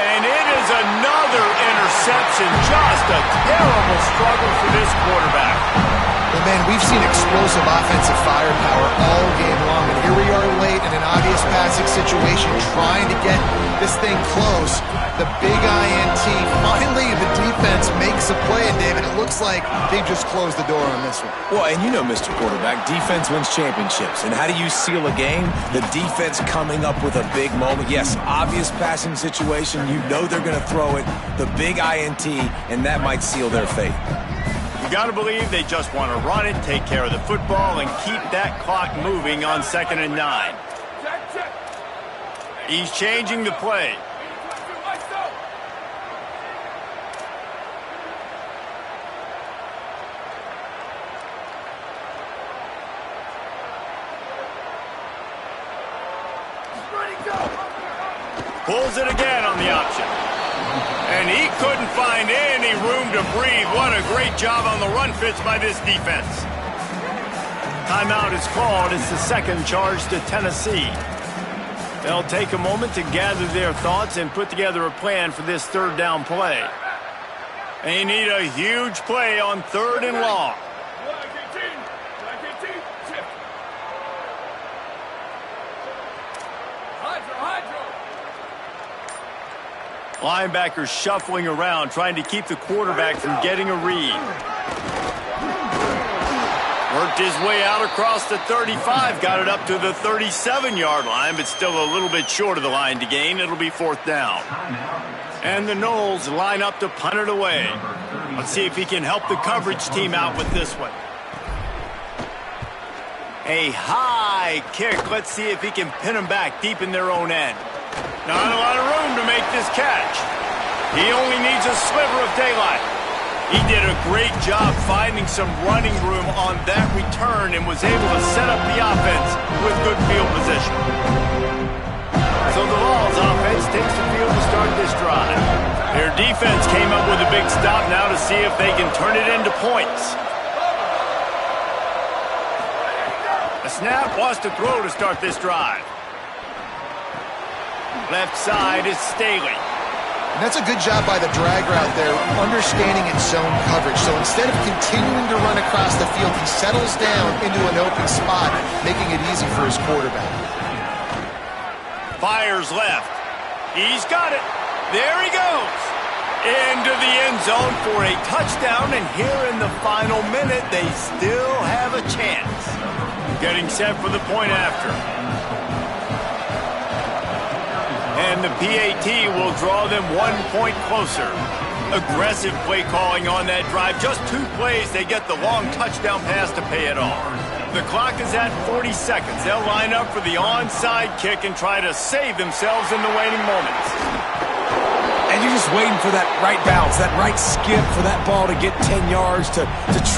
A: And it is another interception. Just a terrible struggle for this quarterback.
C: Well, man, we've seen explosive offensive firepower all game long, and here we are late in an obvious passing situation trying to get this thing close. The big INT. Finally, the defense makes a play, and David, it looks like they just closed the door on this one.
D: Well, and you know, Mr. Quarterback, defense wins championships. And how do you seal a game? The defense coming up with a big moment. Yes, obvious passing situation. You know they're going to throw it. The big INT, and that might seal their fate.
A: You got to believe they just want to run it, take care of the football, and keep that clock moving on 2nd and 9. He's changing the play. Pulls it again on the option. And he couldn't find any room to breathe. What a great job on the run fits by this defense. Timeout is called. It's the 2nd charge to Tennessee. They'll take a moment to gather their thoughts and put together a plan for this 3rd down play. They need a huge play on 3rd and long. Linebackers shuffling around, trying to keep the quarterback from getting a read. Worked his way out across the 35, got it up to the 37-yard line, but still a little bit short of the line to gain. It'll be 4th down. And the Noles line up to punt it away. Let's see if he can help the coverage team out with this one. A high kick. Let's see if he can pin them back deep in their own end. Not a lot of room to make this catch. He only needs a sliver of daylight. He did a great job finding some running room on that return and was able to set up the offense with good field position. So the Vols offense takes the field to start this drive. Their defense came up with a big stop now to see if they can turn it into points. A snap, wants to throw to start this drive. Left side is Staley.
C: And that's a good job by the drag route there, understanding its zone coverage. So instead of continuing to run across the field, he settles down into an open spot, making it easy for his quarterback.
A: Fires left. He's got it. There he goes. Into the end zone for a touchdown, and here in the final minute, they still have a chance. Getting set for the point after. And the PAT will draw them 1 point closer. Aggressive play calling on that drive. Just 2 plays, they get the long touchdown pass to pay it off. The clock is at 40 seconds. They'll line up for the onside kick and try to save themselves in the waning moments.
D: And you're just waiting for that right bounce, that right skip for that ball to get 10 yards to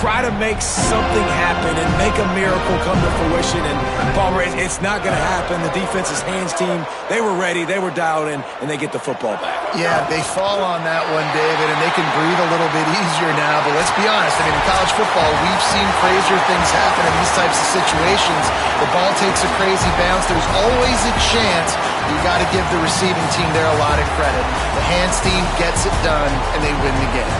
D: try to make something happen and make a miracle come to fruition. And Palmer, it's not going to happen. The defense's hands team, they were ready, they were dialed in, and they get the football back.
C: Yeah, they fall on that one, David, and they can breathe a little bit easier now. But let's be honest, I mean, in college football, we've seen crazier things happen in these types of situations. The ball takes a crazy bounce. There's always a chance. You got to give the receiving team there a lot of credit. The hands team gets it done, and they win the game.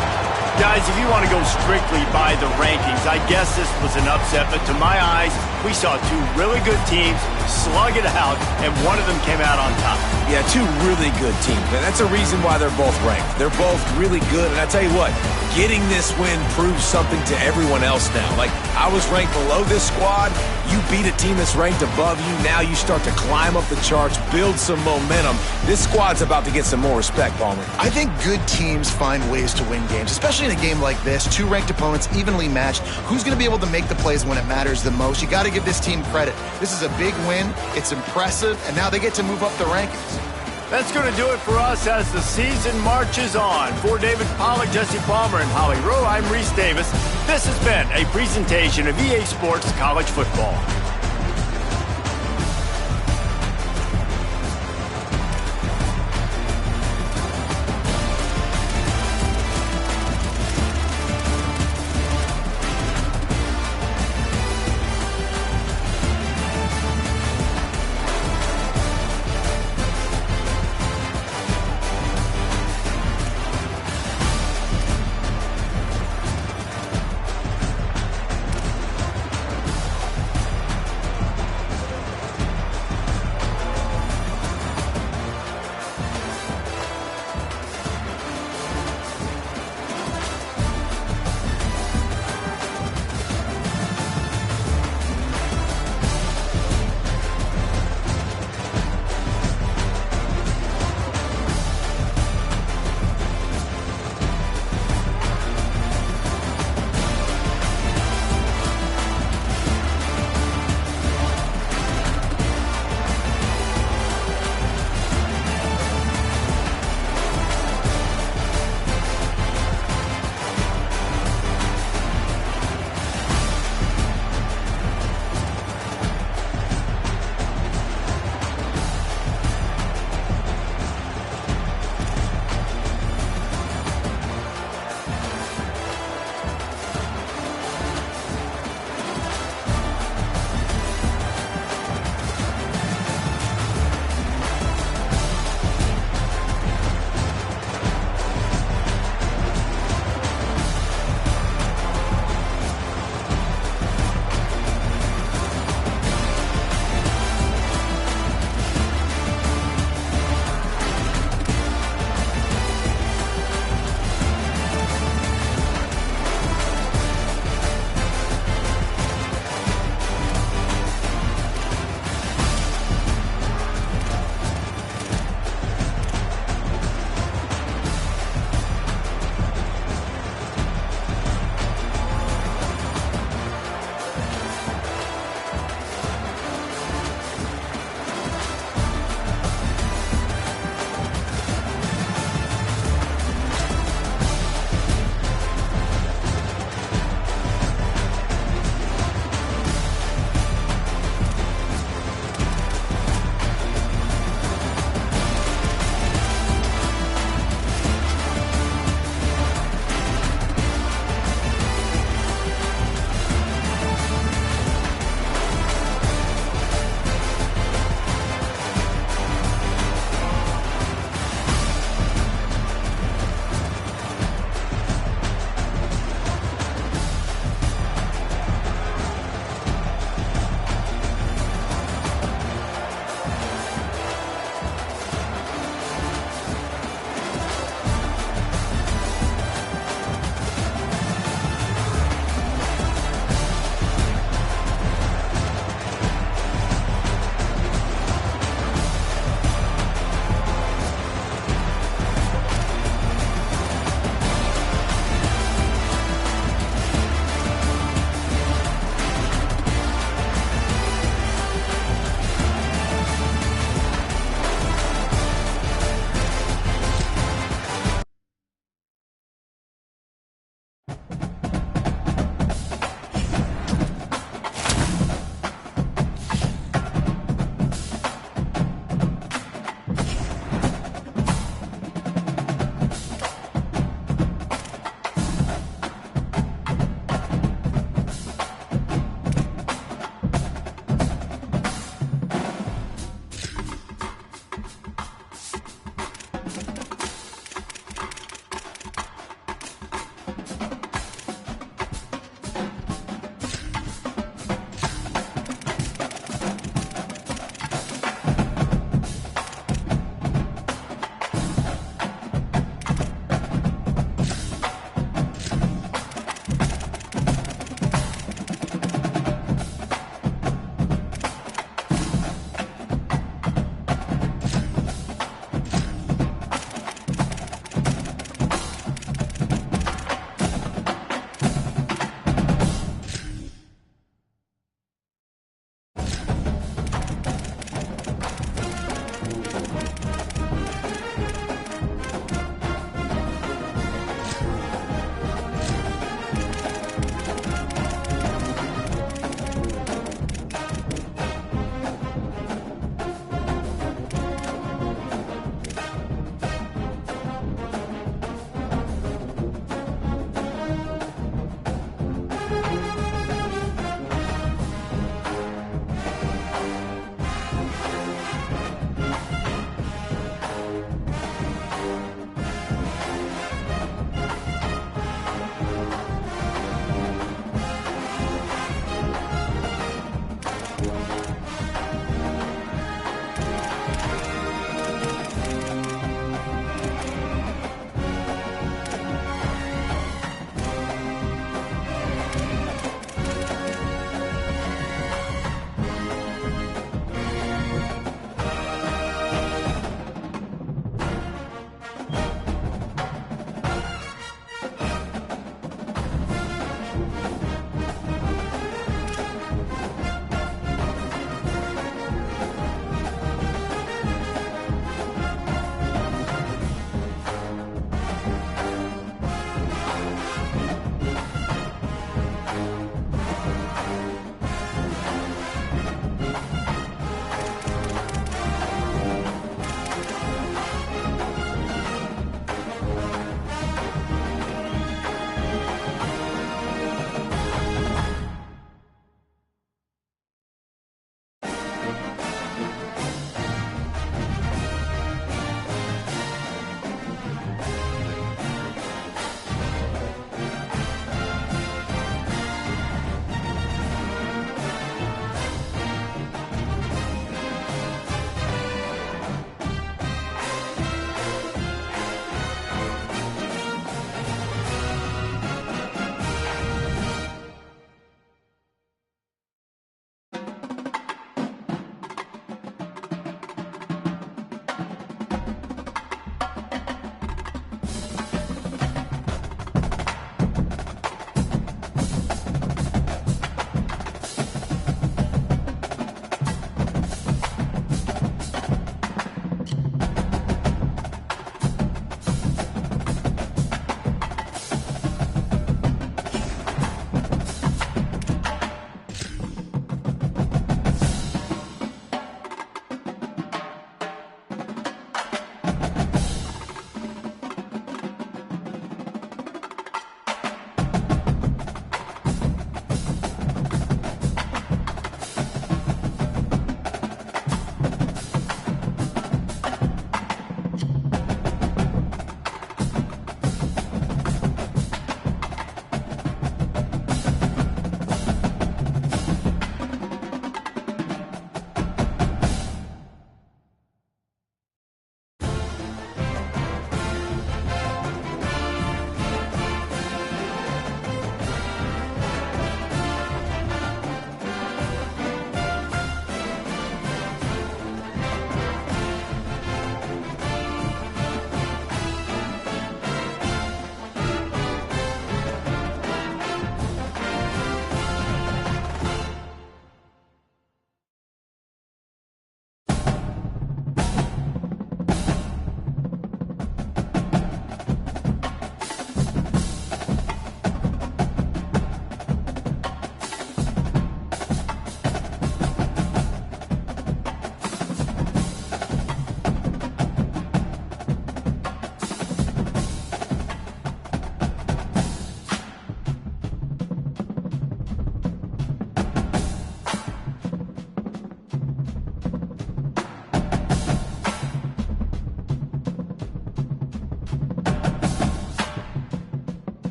A: Guys, if you want to go strictly by the rankings, I guess this was an upset, but to my eyes, we saw 2 really good teams slug it out, and one of them came out on top.
D: Yeah, 2 really good teams, and that's a reason why they're both ranked. They're both really good, and I tell you what, getting this win proves something to everyone else now. Like, I was ranked below this squad. You beat a team that's ranked above you. Now you start to climb up the charts, build some momentum. This squad's about to get some more respect, Palmer.
C: I think good teams find ways to win games, especially in a game like this. 2 ranked opponents, evenly matched. Who's going to be able to make the plays when it matters the most? You got to give this team credit. This is a big win. It's impressive, and now they get to move up the rankings.
A: That's going to do it for us as the season marches on. For David Pollack, Jesse Palmer, and Holly Rowe, I'm Reese Davis. This has been a presentation of EA Sports College Football.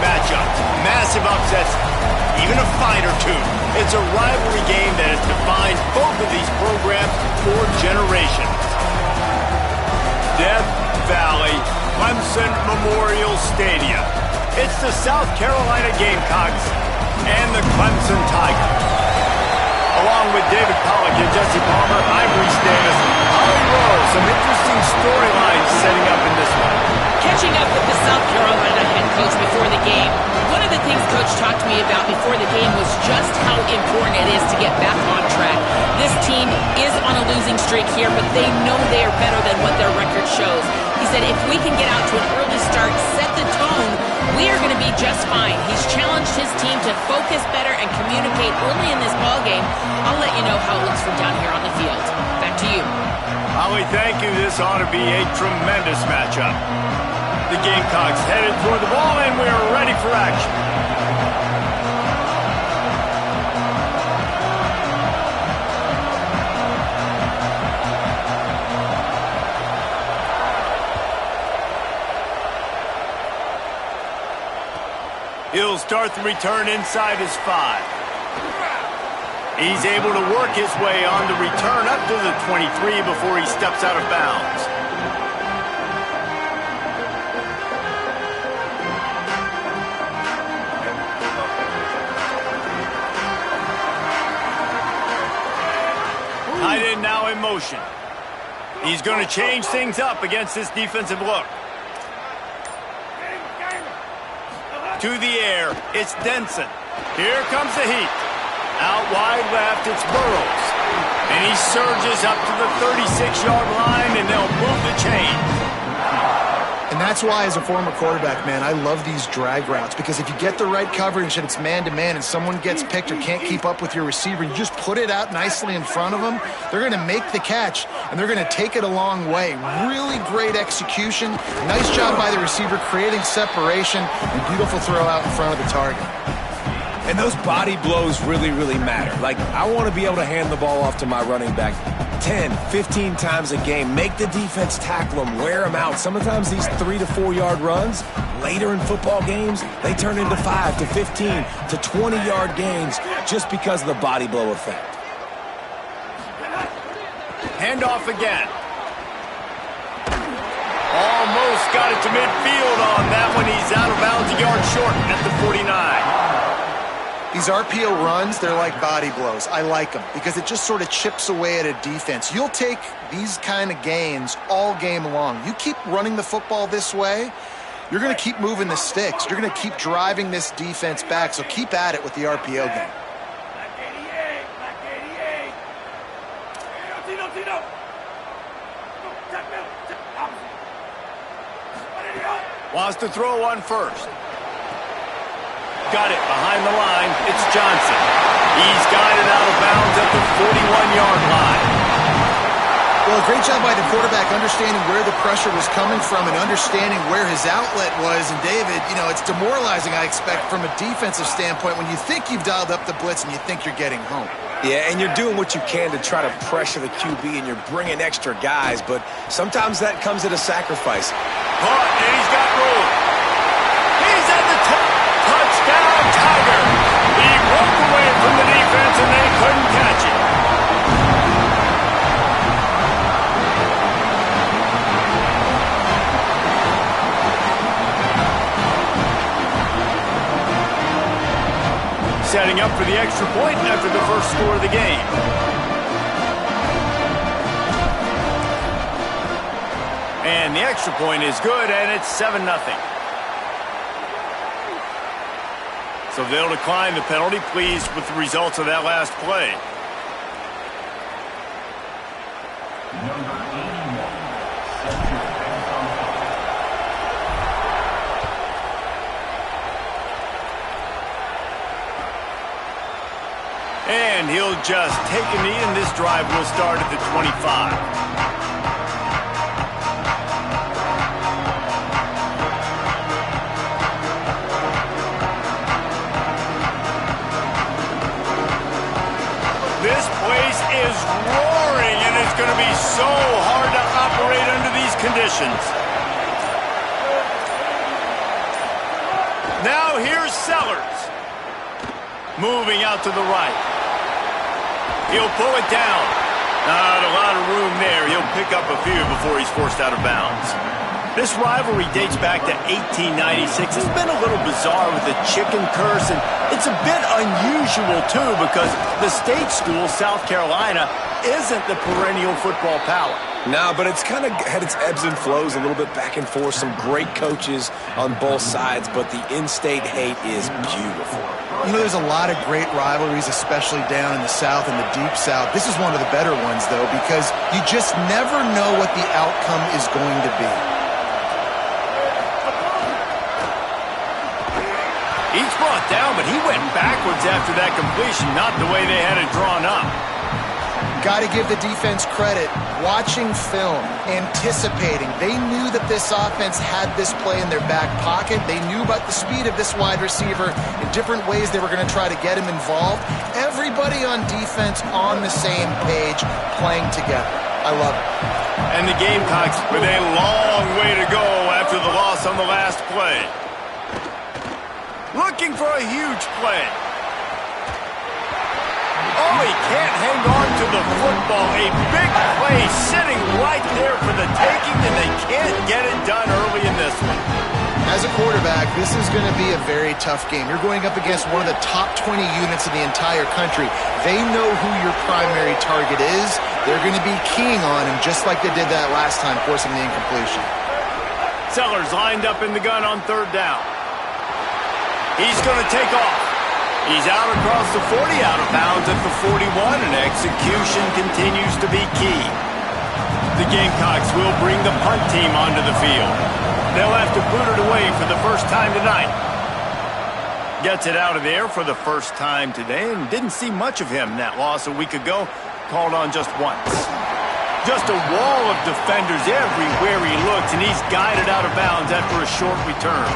A: matchups, massive upsets, even a fight or two. It's a rivalry game that has defined both of these programs for generations. Death Valley Clemson Memorial Stadium. It's the South Carolina Gamecocks and the Clemson Tigers. Along with David Pollack and Jesse Palmer, I'm Reese Davis. Holly Rowe, some interesting storylines setting up in this one.
B: Catching up with the South Carolina head coach before the game, one of the things Coach talked to me about before the game was just how important it is to get back on track. This team is on a losing streak here, but they know they are better than what their record shows. He said if we can get out to an early start, set the tone, we are going to be just fine. He's challenged his team to focus better and communicate early in this ballgame. I'll let you know how it looks from down here on the field. Back to you.
A: Holly, thank you. This ought to be a tremendous matchup. The Gamecocks headed toward the ball, and we are ready for action. He'll start the return inside his 5. He's able to work his way on the return up to the 23 before he steps out of bounds. Tight end now in motion. He's going to change things up against this defensive look. To the air, it's Denson. Here comes the heat. Out wide left, it's Burrows. And he surges up to the 36-yard line, and they'll move the chain.
C: And that's why, as a former quarterback, man, I love these drag routes, because if you get the right coverage and it's man-to-man and someone gets picked or can't keep up with your receiver, you just put it out nicely in front of them, they're going to make the catch, and they're going to take it a long way. Really great execution. Nice job by the receiver creating separation, and beautiful throw out in front of the target.
D: And those body blows really, really matter. Like, I want to be able to hand the ball off to my running back 10, 15 times a game. Make the defense tackle them, wear them out. Sometimes these 3 to 4 yard runs, later in football games, they turn into 5 to 15 to 20-yard gains just because of the body blow effect.
A: Handoff again. Almost got it to midfield on that one. He's out of bounds, a yard short at the 49.
C: These RPO runs, they're like body blows. I like them because it just sort of chips away at a defense. You'll take these kind of gains all game long. You keep running the football this way, you're going to keep moving the sticks. You're going to keep driving this defense back, so keep at it with the RPO game.
A: Wants to throw one first. Got it behind the line. It's Johnson. He's got it out of bounds at the 41-yard line.
C: Well, a great job by the quarterback understanding where the pressure was coming from and understanding where his outlet was. And David, you know, it's demoralizing, I expect, from a defensive standpoint when you think you've dialed up the blitz and you think you're getting home.
D: Yeah, and you're doing what you can to try to pressure the QB, and you're bringing extra guys, but sometimes that comes at a sacrifice.
A: Caught, and he's got room. He's at the top. Touchdown, Tiger. He broke away from the defense, and they couldn't catch it. Setting up for the extra point after the first score of the game. And the extra point is good, and it's 7-0. So they'll decline the penalty, pleased with the results of that last play. And he'll just take a knee, and this drive will start at the 25. This place is roaring, and it's going to be so hard to operate under these conditions. Now here's Sellers. Moving out to the right. He'll pull it down. Not a lot of room there. He'll pick up a few before he's forced out of bounds. This rivalry dates back to 1896. It's been a little bizarre with the chicken curse, and it's a bit unusual, too, because the state school, South Carolina, isn't the perennial football power.
D: No, but it's kind of had its ebbs and flows, a little bit back and forth, some great coaches on both sides, but the in-state hate is beautiful.
C: You know, there's a lot of great rivalries, especially down in the South and the Deep South. This is one of the better ones, though, because you just never know what the outcome is going to be.
A: He's brought down, but he went backwards after that completion, not the way they had it drawn up.
C: Got to give the defense credit. Watching film, anticipating. They knew that this offense had this play in their back pocket. They knew about the speed of this wide receiver. In different ways they were going to try to get him involved. Everybody on defense on the same page, playing together. I love it.
A: And the Gamecocks with a long way to go after the loss on the last play. Looking for a huge play. Oh, he can't hang on to the football. A big play sitting right there for the taking, and they can't get it done early in this one.
C: As a quarterback, this is going to be a very tough game. You're going up against one of the top 20 units in the entire country. They know who your primary target is. They're going to be keying on him just like they did that last time, forcing the incompletion.
A: Sellers lined up in the gun on third down. He's going to take off. He's out across the 40, out of bounds at the 41, and execution continues to be key. The Gamecocks will bring the punt team onto the field. They'll have to boot it away for the first time tonight. Gets it out of there for the first time today, and didn't see much of him in that loss a week ago. Called on just once. Just a wall of defenders everywhere he looks, and he's guided out of bounds after a short return.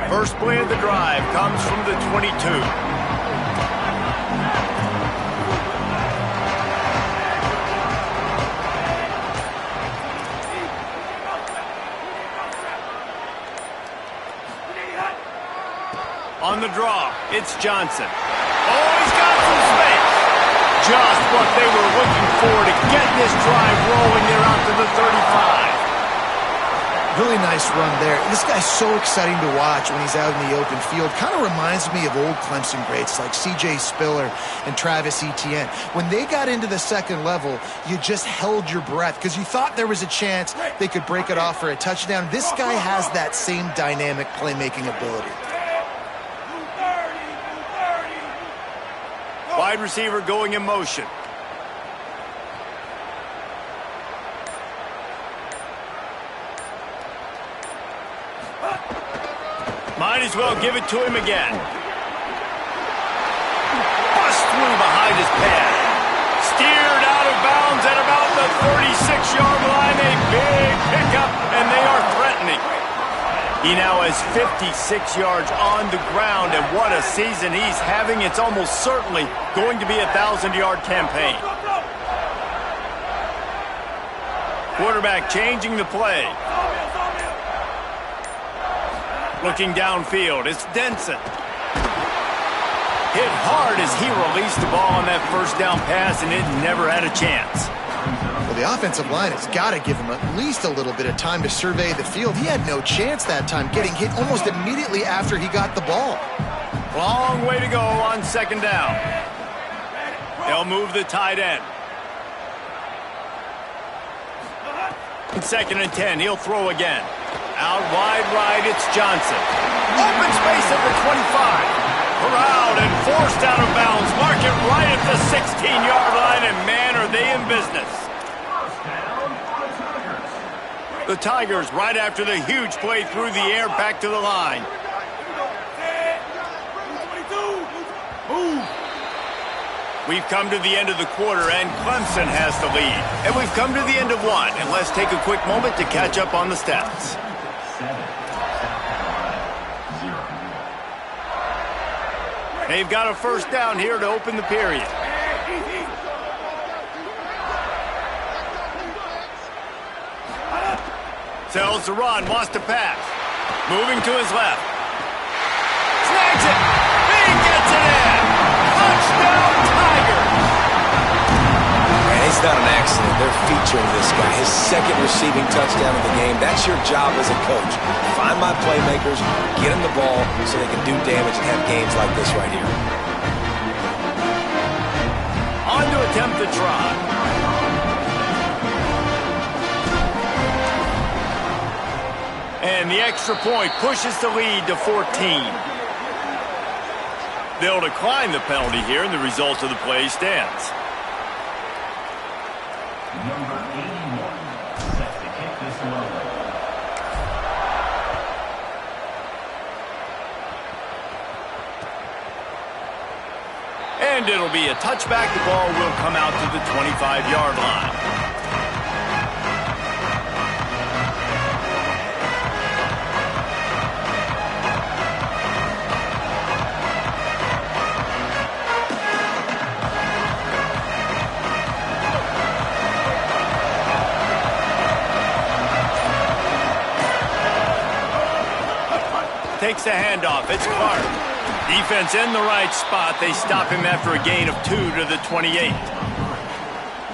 A: First play of the drive comes from the 22. On the draw, it's Johnson. Oh, he's got some space. Just what they were looking for to get this drive rolling. They're out to the 35.
C: Really nice run there. This guy's so exciting to watch when he's out in the open field. Kind of reminds me of old Clemson greats like C.J. Spiller and Travis Etienne. When they got into the second level, you just held your breath because you thought there was a chance they could break it off for a touchdown. This guy has that same dynamic playmaking ability.
A: Wide receiver going in motion. Might as well give it to him again. Bust through behind his pad. Steered out of bounds at about the 36-yard line. A big pickup, and they are threatening. He now has 56 yards on the ground, and what a season he's having. It's almost certainly going to be a 1,000-yard campaign. Quarterback changing the play. Looking downfield, it's Denson. Hit hard as he released the ball on that first down pass, and it never had a chance.
C: Well, the offensive line has got to give him at least a little bit of time to survey the field. He had no chance that time, getting hit almost immediately after he got the ball.
A: Long way to go on second down. They'll move the tight end. Second and 10, he'll throw again. Out wide right, it's Johnson. Open space at the 25. Corralled and forced out of bounds. Mark it right at the 16-yard line, and man, are they in business. The Tigers, right after the huge play through the air, back to the line. We've come to the end of the quarter, and Clemson has the lead. And we've come to the end of one, and let's take a quick moment to catch up on the stats. They've got a first down here to open the period. Tells to run, wants to pass. Moving to his left. Snags it! He gets it in! Touchdown, Tigers!
D: And it's not an accident. They're featuring this guy. His second receiving touchdown of the game. That's your job as a coach. Find my playmakers, get them the ball so they can do damage and have games like this right here.
A: On to attempt the try. And the extra point pushes the lead to 14. They'll decline the penalty here, and the result of the play stands.
G: Number 81 set to kick this one away.
A: And it'll be a touchback. The ball will come out to the 25-yard line. Takes the handoff. It's Clark. Defense in the right spot. They stop him after a gain of 2 to the 28.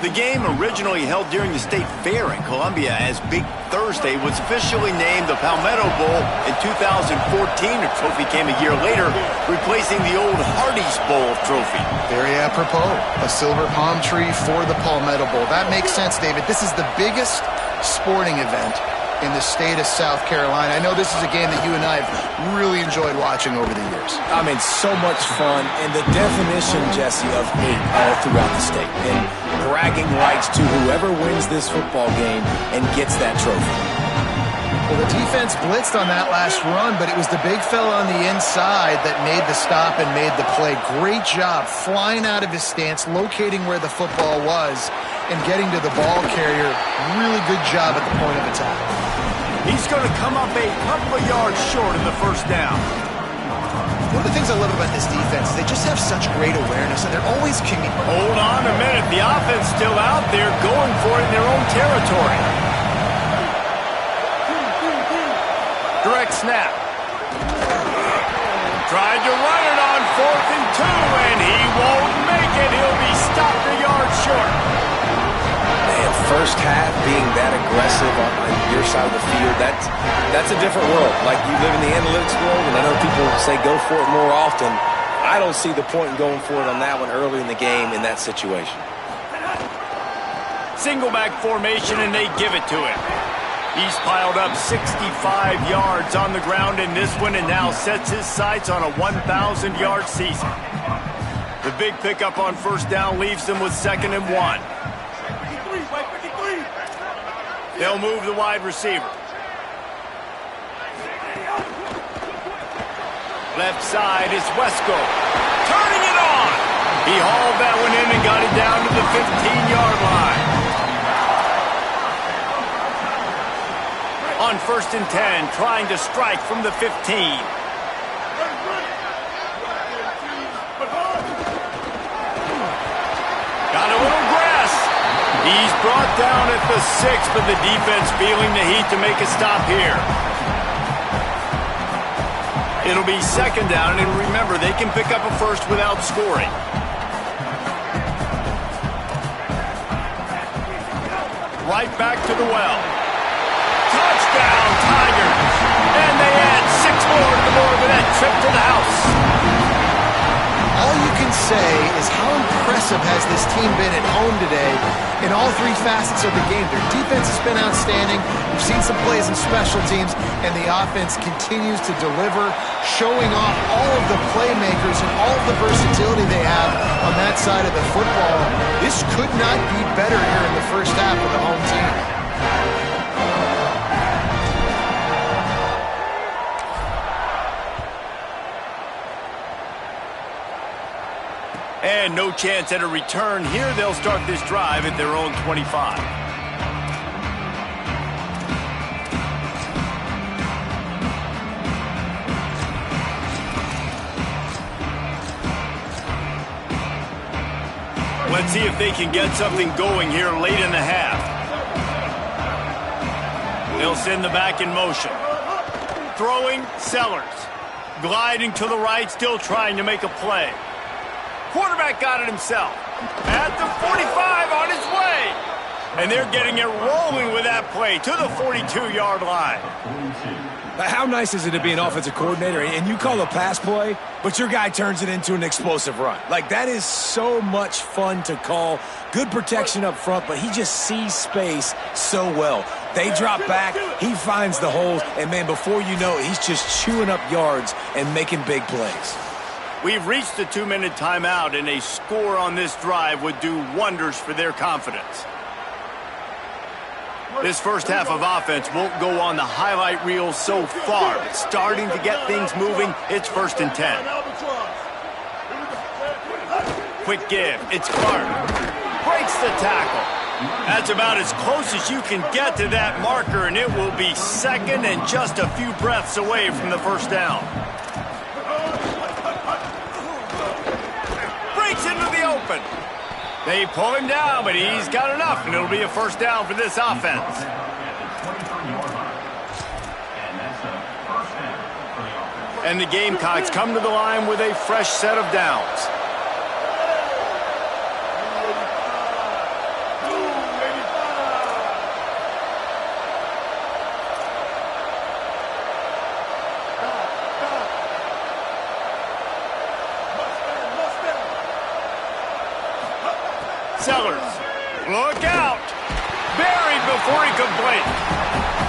A: The game, originally held during the State Fair in Columbia as Big Thursday, was officially named the Palmetto Bowl in 2014. A trophy came a year later, replacing the old Hardee's Bowl trophy.
C: Very apropos. A silver palm tree for the Palmetto Bowl. That makes sense, David. This is the biggest sporting event in the state of South Carolina. I know this is a game that you and I have really enjoyed watching over the years.
D: I mean, so much fun, and the definition, Jesse, of hate all throughout the state. And bragging rights to whoever wins this football game and gets that trophy.
C: Well, the defense blitzed on that last run, but it was the big fella on the inside that made the stop and made the play. Great job flying out of his stance, locating where the football was, and getting to the ball carrier. Really good job at the point of attack.
A: He's going to come up a couple of yards short of the first down.
C: One of the things I love about this defense is they just have such great awareness, and they're always
A: Hold on a minute. The offense still out there going for it in their own territory. Direct snap. Tried to run it on 4th and 2, and he won't make it. He'll be stopped a yard short.
D: Man, first half being that aggressive on your side of the field, that's a different world. Like, you live in the analytics world, and I know people say go for it more often. I don't see the point in going for it on that one early in the game in that situation.
A: Single back formation, and they give it to him. He's piled up 65 yards on the ground in this one and now sets his sights on a 1,000-yard season. The big pickup on first down leaves them with 2nd and 1. They'll move the wide receiver. Left side is Wesco. Turning it on! He hauled that one in and got it down to the 15-yard line. On 1st and 10, trying to strike from the 15. Got a little grass. He's brought down at the 6, but the defense feeling the heat to make a stop here. It'll be 2nd down, and remember, they can pick up a first without scoring. Right back to the well. Touchdown, Tigers! And they add 6 more to the board with that trip to the house.
C: All you can say is how impressive has this team been at home today in all 3 facets of the game. Their defense has been outstanding. We've seen some plays in special teams, and the offense continues to deliver, showing off all of the playmakers and all of the versatility they have on that side of the football. This could not be better here in the first half of the home team.
A: Again, no chance at a return here. They'll start this drive at their own 25. Let's see if they can get something going here late in the half. They'll send the back in motion. Throwing, Sellers. Gliding to the right, still trying to make a play. Quarterback got it himself. At the 45, on his way. And they're getting it rolling with that play to the 42-yard line.
D: How nice is it to be an offensive coordinator and you call a pass play, but your guy turns it into an explosive run? Like, that is so much fun to call. Good protection up front, but he just sees space so well. They drop back, he finds the holes, and, man, before you know it, he's just chewing up yards and making big plays.
A: We've reached the 2-minute timeout, and a score on this drive would do wonders for their confidence. This first half of offense won't go on the highlight reel so far, but starting to get things moving. It's 1st and 10. Quick give. It's Clark. Breaks the tackle. That's about as close as you can get to that marker, and it will be second and just a few breaths away from the first down. Breaks into the open. They pull him down, but he's got enough, and it'll be a first down for this offense. And the Gamecocks come to the line with a fresh set of downs. Sellers, look out! Buried before he could blink.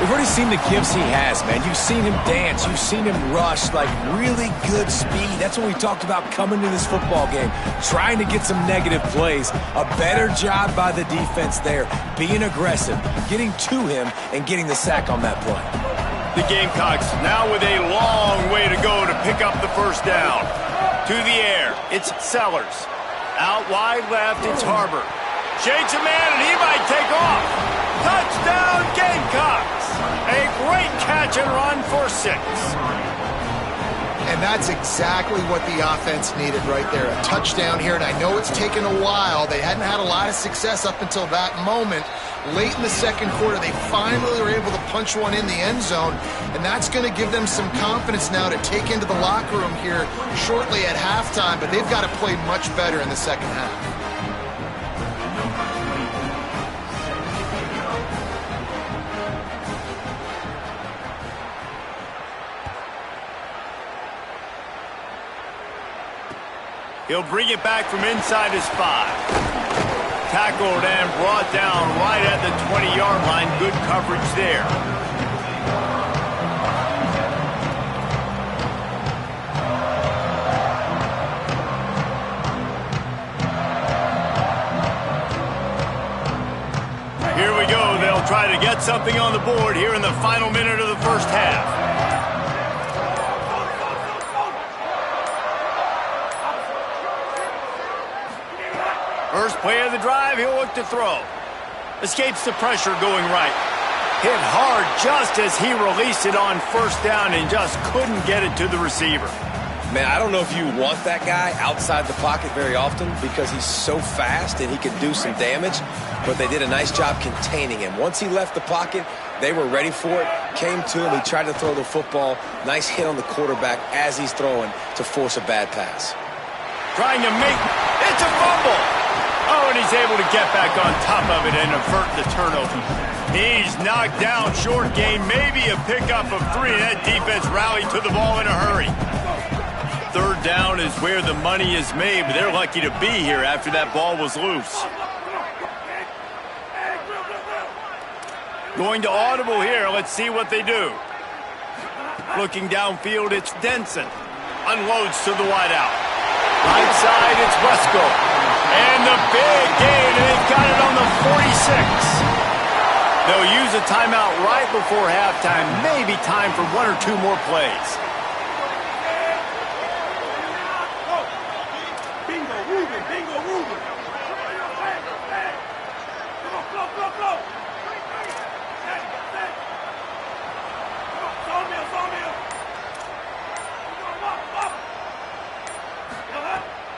D: We've already seen the gifts he has, man. You've seen him dance. You've seen him rush, like really good speed. That's what we talked about coming to this football game, trying to get some negative plays. A better job by the defense there, being aggressive, getting to him, and getting the sack on that play.
A: The Gamecocks now with a long way to go to pick up the first down. To the air, it's Sellers. Out wide left, it's Harbor. Shakes a man, and he might take off. Touchdown, Gamecocks! A great catch and run for 6.
C: And that's exactly what the offense needed right there. A touchdown here, and I know it's taken a while. They hadn't had a lot of success up until that moment. Late in the second quarter, they finally were able to punch one in the end zone, and that's going to give them some confidence now to take into the locker room here shortly at halftime, but they've got to play much better in the second half.
A: He'll bring it back from inside his 5. Tackled and brought down right at the 20-yard line. Good coverage there. Here we go. They'll try to get something on the board here in the final minute of the first half. First play of the drive, he'll look to throw. Escapes the pressure going right. Hit hard just as he released it on first down and just couldn't get it to the receiver.
D: Man, I don't know if you want that guy outside the pocket very often because he's so fast and he can do some damage, but they did a nice job containing him. Once he left the pocket, they were ready for it, came to him, he tried to throw the football. Nice hit on the quarterback as he's throwing to force a bad pass.
A: Trying to make, it's a fumble! Oh, and he's able to get back on top of it and avert the turnover. He's knocked down, short game, maybe a pickup of 3. That defense rallied to the ball in a hurry. Third down is where the money is made, but they're lucky to be here after that ball was loose. Going to audible here. Let's see what they do. Looking downfield, it's Denson. Unloads to the wideout. Right side, it's Wesco. And the big gain, and they've got it on the 46. They'll use a timeout right before halftime. Maybe time for 1 or 2 more plays.
F: Bingo, moving, bingo.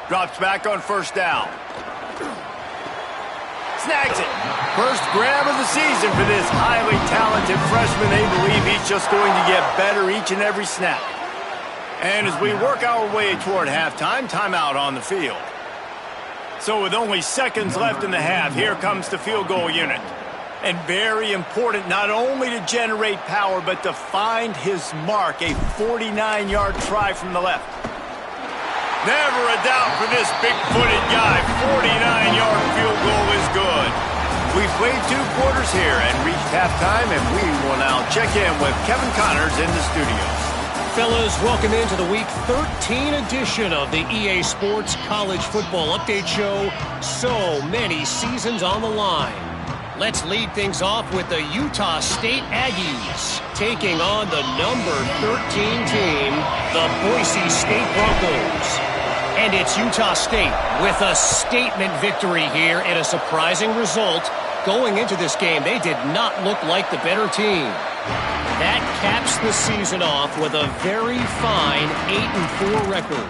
A: Drops back on first down. Snags it. First grab of the season for this highly talented freshman. They believe he's just going to get better each and every snap. And as we work our way toward halftime, timeout on the field. So with only seconds left in the half, here comes the field goal unit. And very important not only to generate power, but to find his mark, a 49-yard try from the left. Never a doubt for this big-footed guy. 49-yard field goal is good. We've played 2 quarters here and reached halftime, and we will now check in with Kevin Connors in the studios.
E: Fellas, welcome into the Week 13 edition of the EA Sports College Football Update Show. So many seasons on the line. Let's lead things off with the Utah State Aggies taking on the number 13 team, the Boise State Broncos. And it's Utah State with a statement victory here and a surprising result. Going into this game, they did not look like the better team. That caps the season off with a very fine 8-4 record.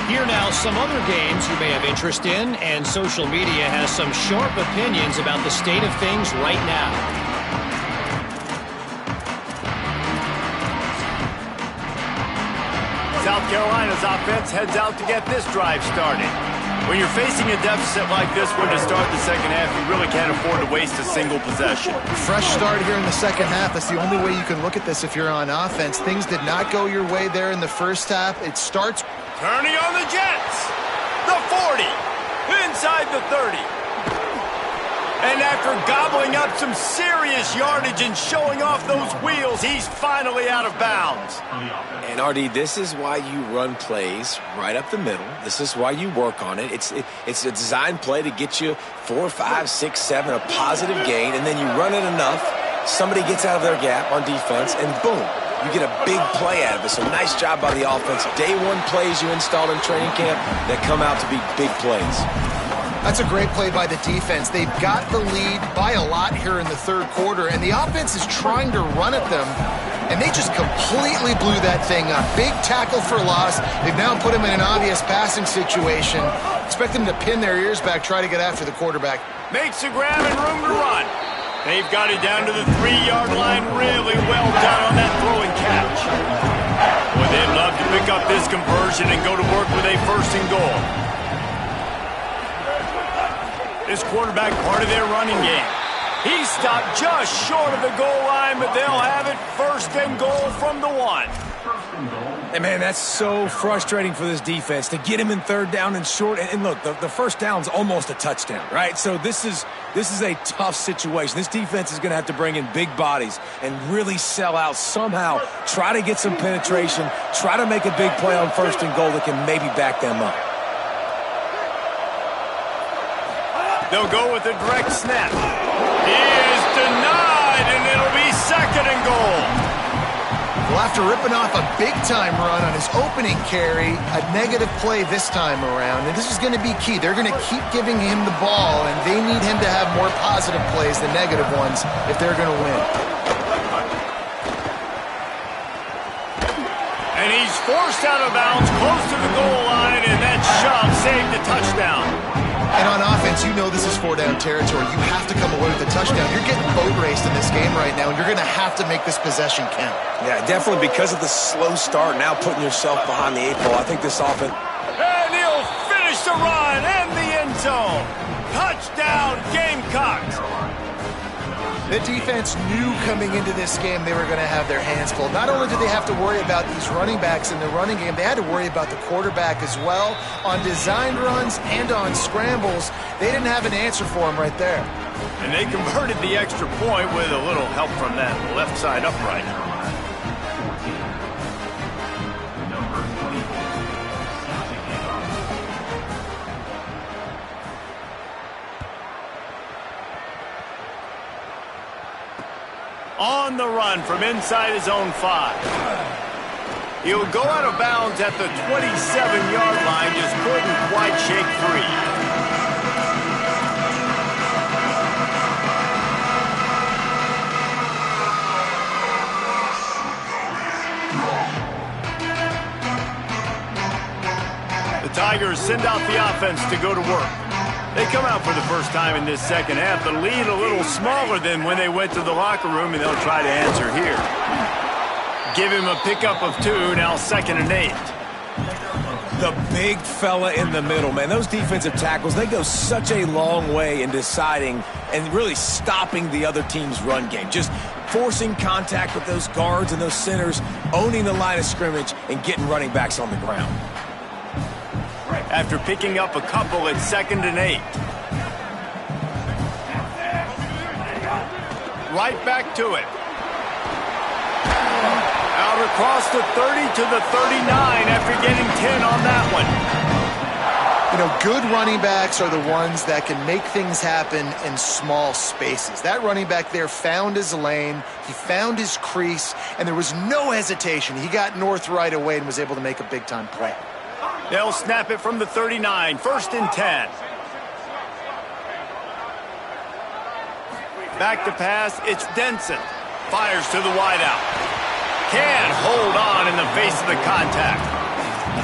E: Here now, some other games you may have interest in, and social media has some sharp opinions about the state of things right now.
A: South Carolina's offense heads out to get this drive started. When you're facing a deficit like this one to start the second half, you really can't afford to waste a single possession.
C: Fresh start here in the second half. That's the only way you can look at this if you're on offense. Things did not go your way there in the first half. It starts...
A: Turning on the Jets. The 40. Inside the 30. And after gobbling up some serious yardage and showing off those wheels, he's finally out of bounds.
D: And, RD, this is why you run plays right up the middle. This is why you work on it. It's a design play to get you 4, 5, 6, 7, a positive gain, and then you run it enough, somebody gets out of their gap on defense, and boom, you get a big play out of it. So nice job by the offense. Day 1 plays you installed in training camp that come out to be big plays.
C: That's a great play by the defense. They've got the lead by a lot here in the third quarter, and the offense is trying to run at them, and they just completely blew that thing up. Big tackle for loss. They've now put him in an obvious passing situation. Expect them to pin their ears back, try to get after the quarterback.
A: Makes a grab and room to run. They've got it down to the 3-yard line. Really well done on that throw and catch. Boy, they'd love to pick up this conversion and go to work with a 1st and goal. This quarterback part of their running game. He stopped just short of the goal line, but they'll have it 1st and goal from the 1.
D: And, man, that's so frustrating for this defense to get him in 3rd down and short. And look, the first down's almost a touchdown, right? So this is a tough situation. This defense is going to have to bring in big bodies and really sell out somehow, try to get some penetration, try to make a big play on 1st and goal that can maybe back them up.
A: They'll go with a direct snap. He is denied, and it'll be 2nd and goal.
C: Well, after ripping off a big-time run on his opening carry, a negative play this time around, and this is going to be key. They're going to keep giving him the ball, and they need him to have more positive plays than negative ones if they're going to win.
A: And he's forced out of bounds close to the goal line, and that shove saved a touchdown.
C: And on offense, you know this is 4-down territory. You have to come away with a touchdown. You're getting boat raced in this game right now, and you're going to have to make this possession count.
D: Yeah, definitely because of the slow start, now putting yourself behind the 8 ball. I think this offense...
A: And he'll finish the run and the end zone. Touchdown, Gamecocks.
C: The defense knew coming into this game they were going to have their hands full. Not only did they have to worry about these running backs in the running game, they had to worry about the quarterback as well. On designed runs and on scrambles, they didn't have an answer for him right there.
A: And they converted the extra point with a little help from that left side upright. On the run from inside his own 5. He'll go out of bounds at the 27-yard line, just couldn't quite shake free. Tigers send out the offense to go to work. They come out for the first time in this second half. The lead a little smaller than when they went to the locker room, and they'll try to answer here. Give him a pickup of 2, now 2nd and 8.
D: The big fella in the middle, man. Those defensive tackles, they go such a long way in deciding and really stopping the other team's run game. Just forcing contact with those guards and those centers, owning the line of scrimmage, and getting running backs on the ground.
A: After picking up a couple at 2nd and 8. Right back to it. Out across the 30 to the 39 after getting 10 on that one.
C: You know, good running backs are the ones that can make things happen in small spaces. That running back there found his lane, he found his crease, and there was no hesitation. He got north right away and was able to make a big-time play.
A: They'll snap it from the 39, 1st and 10. Back to pass, it's Denson. Fires to the wideout. Can't hold on in the face of the contact.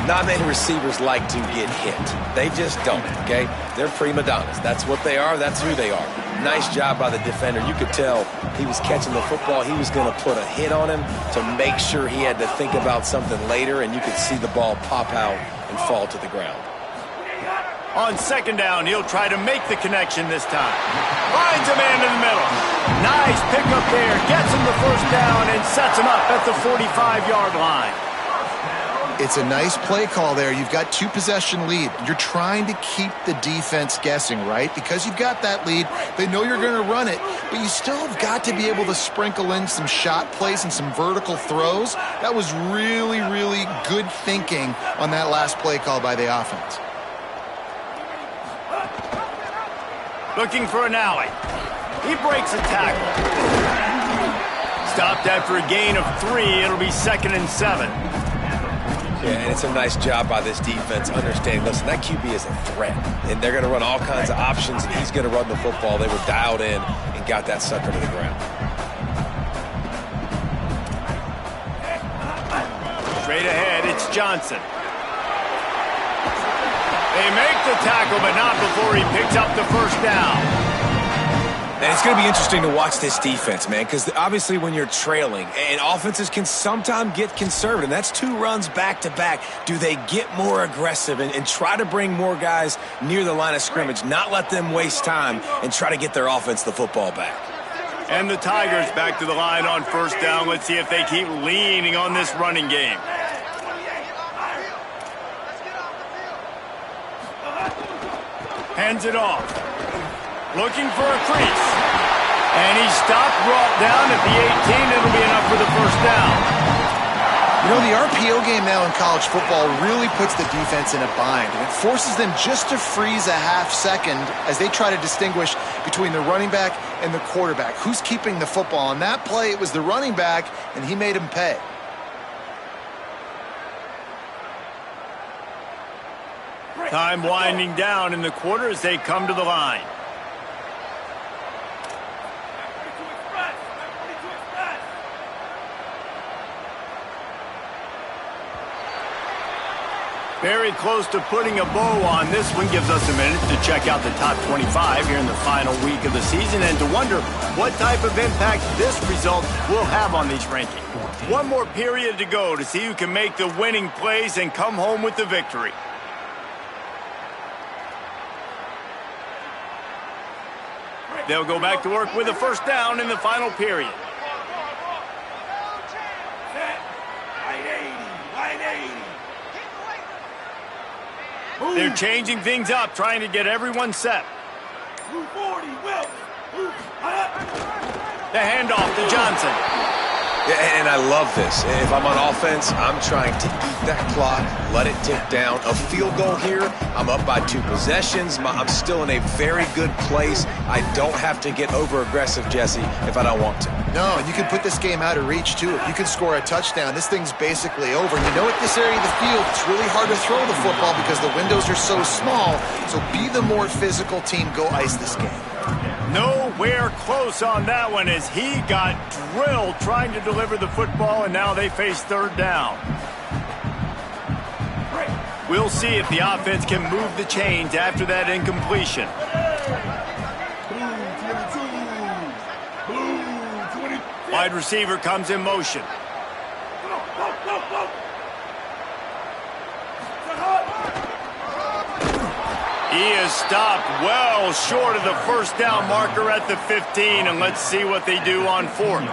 D: Not many receivers like to get hit. They just don't, okay? They're prima donnas. That's what they are. That's who they are. Nice job by the defender. You could tell he was catching the football. He was going to put a hit on him to make sure he had to think about something later, and you could see the ball pop out and fall to the ground.
A: On 2nd down, he'll try to make the connection this time. Finds a man in the middle. Nice pickup there. Gets him the 1st down and sets him up at the 45-yard line.
C: It's a nice play call there. You've got 2-possession lead. You're trying to keep the defense guessing, right? Because you've got that lead. They know you're going to run it, but you still have got to be able to sprinkle in some shot plays and some vertical throws. That was really, really good thinking on that last play call by the offense.
A: Looking for an alley. He breaks a tackle. Stopped after a gain of 3. It'll be 2nd and 7.
D: Yeah, and it's a nice job by this defense understanding, listen, that QB is a threat, and they're going to run all kinds of options, and he's going to run the football. They were dialed in and got that sucker to the ground.
A: Straight ahead, it's Johnson. They make the tackle, but not before he picks up the 1st down.
D: And it's going to be interesting to watch this defense, man, because obviously when you're trailing, and offenses can sometimes get conservative, and that's 2 runs back-to-back. Do they get more aggressive and try to bring more guys near the line of scrimmage, not let them waste time, and try to get their offense the football back?
A: And the Tigers back to the line on 1st down. Let's see if they keep leaning on this running game. Hands it off. Looking for a crease. And he stopped, brought down at the 18. It'll be enough for the 1st down.
C: You know, the RPO game now in college football really puts the defense in a bind, and it forces them just to freeze a half second as they try to distinguish between the running back and the quarterback. Who's keeping the football? On that play, it was the running back, and he made him pay.
A: Time winding down in the quarter as they come to the line. Very close to putting a bow on this one. Gives us a minute to check out the top 25 here in the final week of the season and to wonder what type of impact this result will have on these rankings. One more period to go to see who can make the winning plays and come home with the victory. They'll go back to work with a 1st down in the final period. They're changing things up, trying to get everyone set. The handoff to Johnson.
D: And I love this. If I'm on offense, I'm trying to eat that clock, let it tick down. A field goal here, I'm up by 2 possessions. I'm still in a very good place. I don't have to get over-aggressive, Jesse, if I don't want to.
C: No, and you can put this game out of reach, too. If you can score a touchdown, this thing's basically over. And you know, at this area of the field, it's really hard to throw the football because the windows are so small. So be the more physical team. Go ice this game.
A: Nowhere close on that one as he got drilled trying to deliver the football, and now they face 3rd down. We'll see if the offense can move the chains after that incompletion. Wide receiver comes in motion. He is stopped well short of the first down marker at the 15, and let's see what they do on 4th.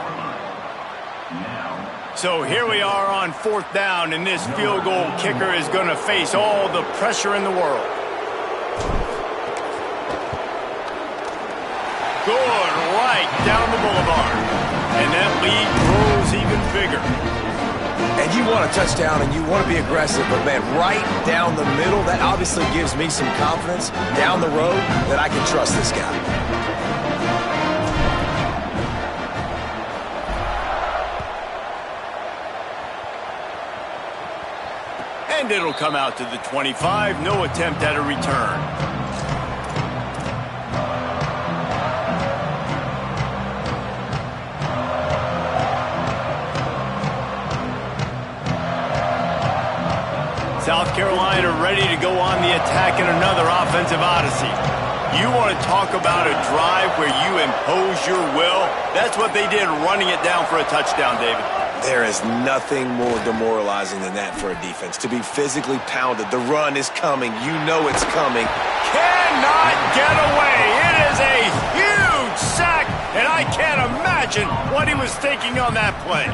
A: So here we are on 4th down, and this field goal kicker is going to face all the pressure in the world. Good, right down the boulevard. And that lead grows even bigger.
D: And you want a touchdown and you want to be aggressive, but man, right down the middle, that obviously gives me some confidence down the road that I can trust this guy.
A: And it'll come out to the 25. No attempt at a return. South Carolina ready to go on the attack in another offensive odyssey. You want to talk about a drive where you impose your will? That's what they did, running it down for a touchdown, David.
D: There is nothing more demoralizing than that for a defense. To be physically pounded. The run is coming. You know it's coming.
A: Cannot get away. It is a huge sack, and I can't imagine what he was thinking on that play.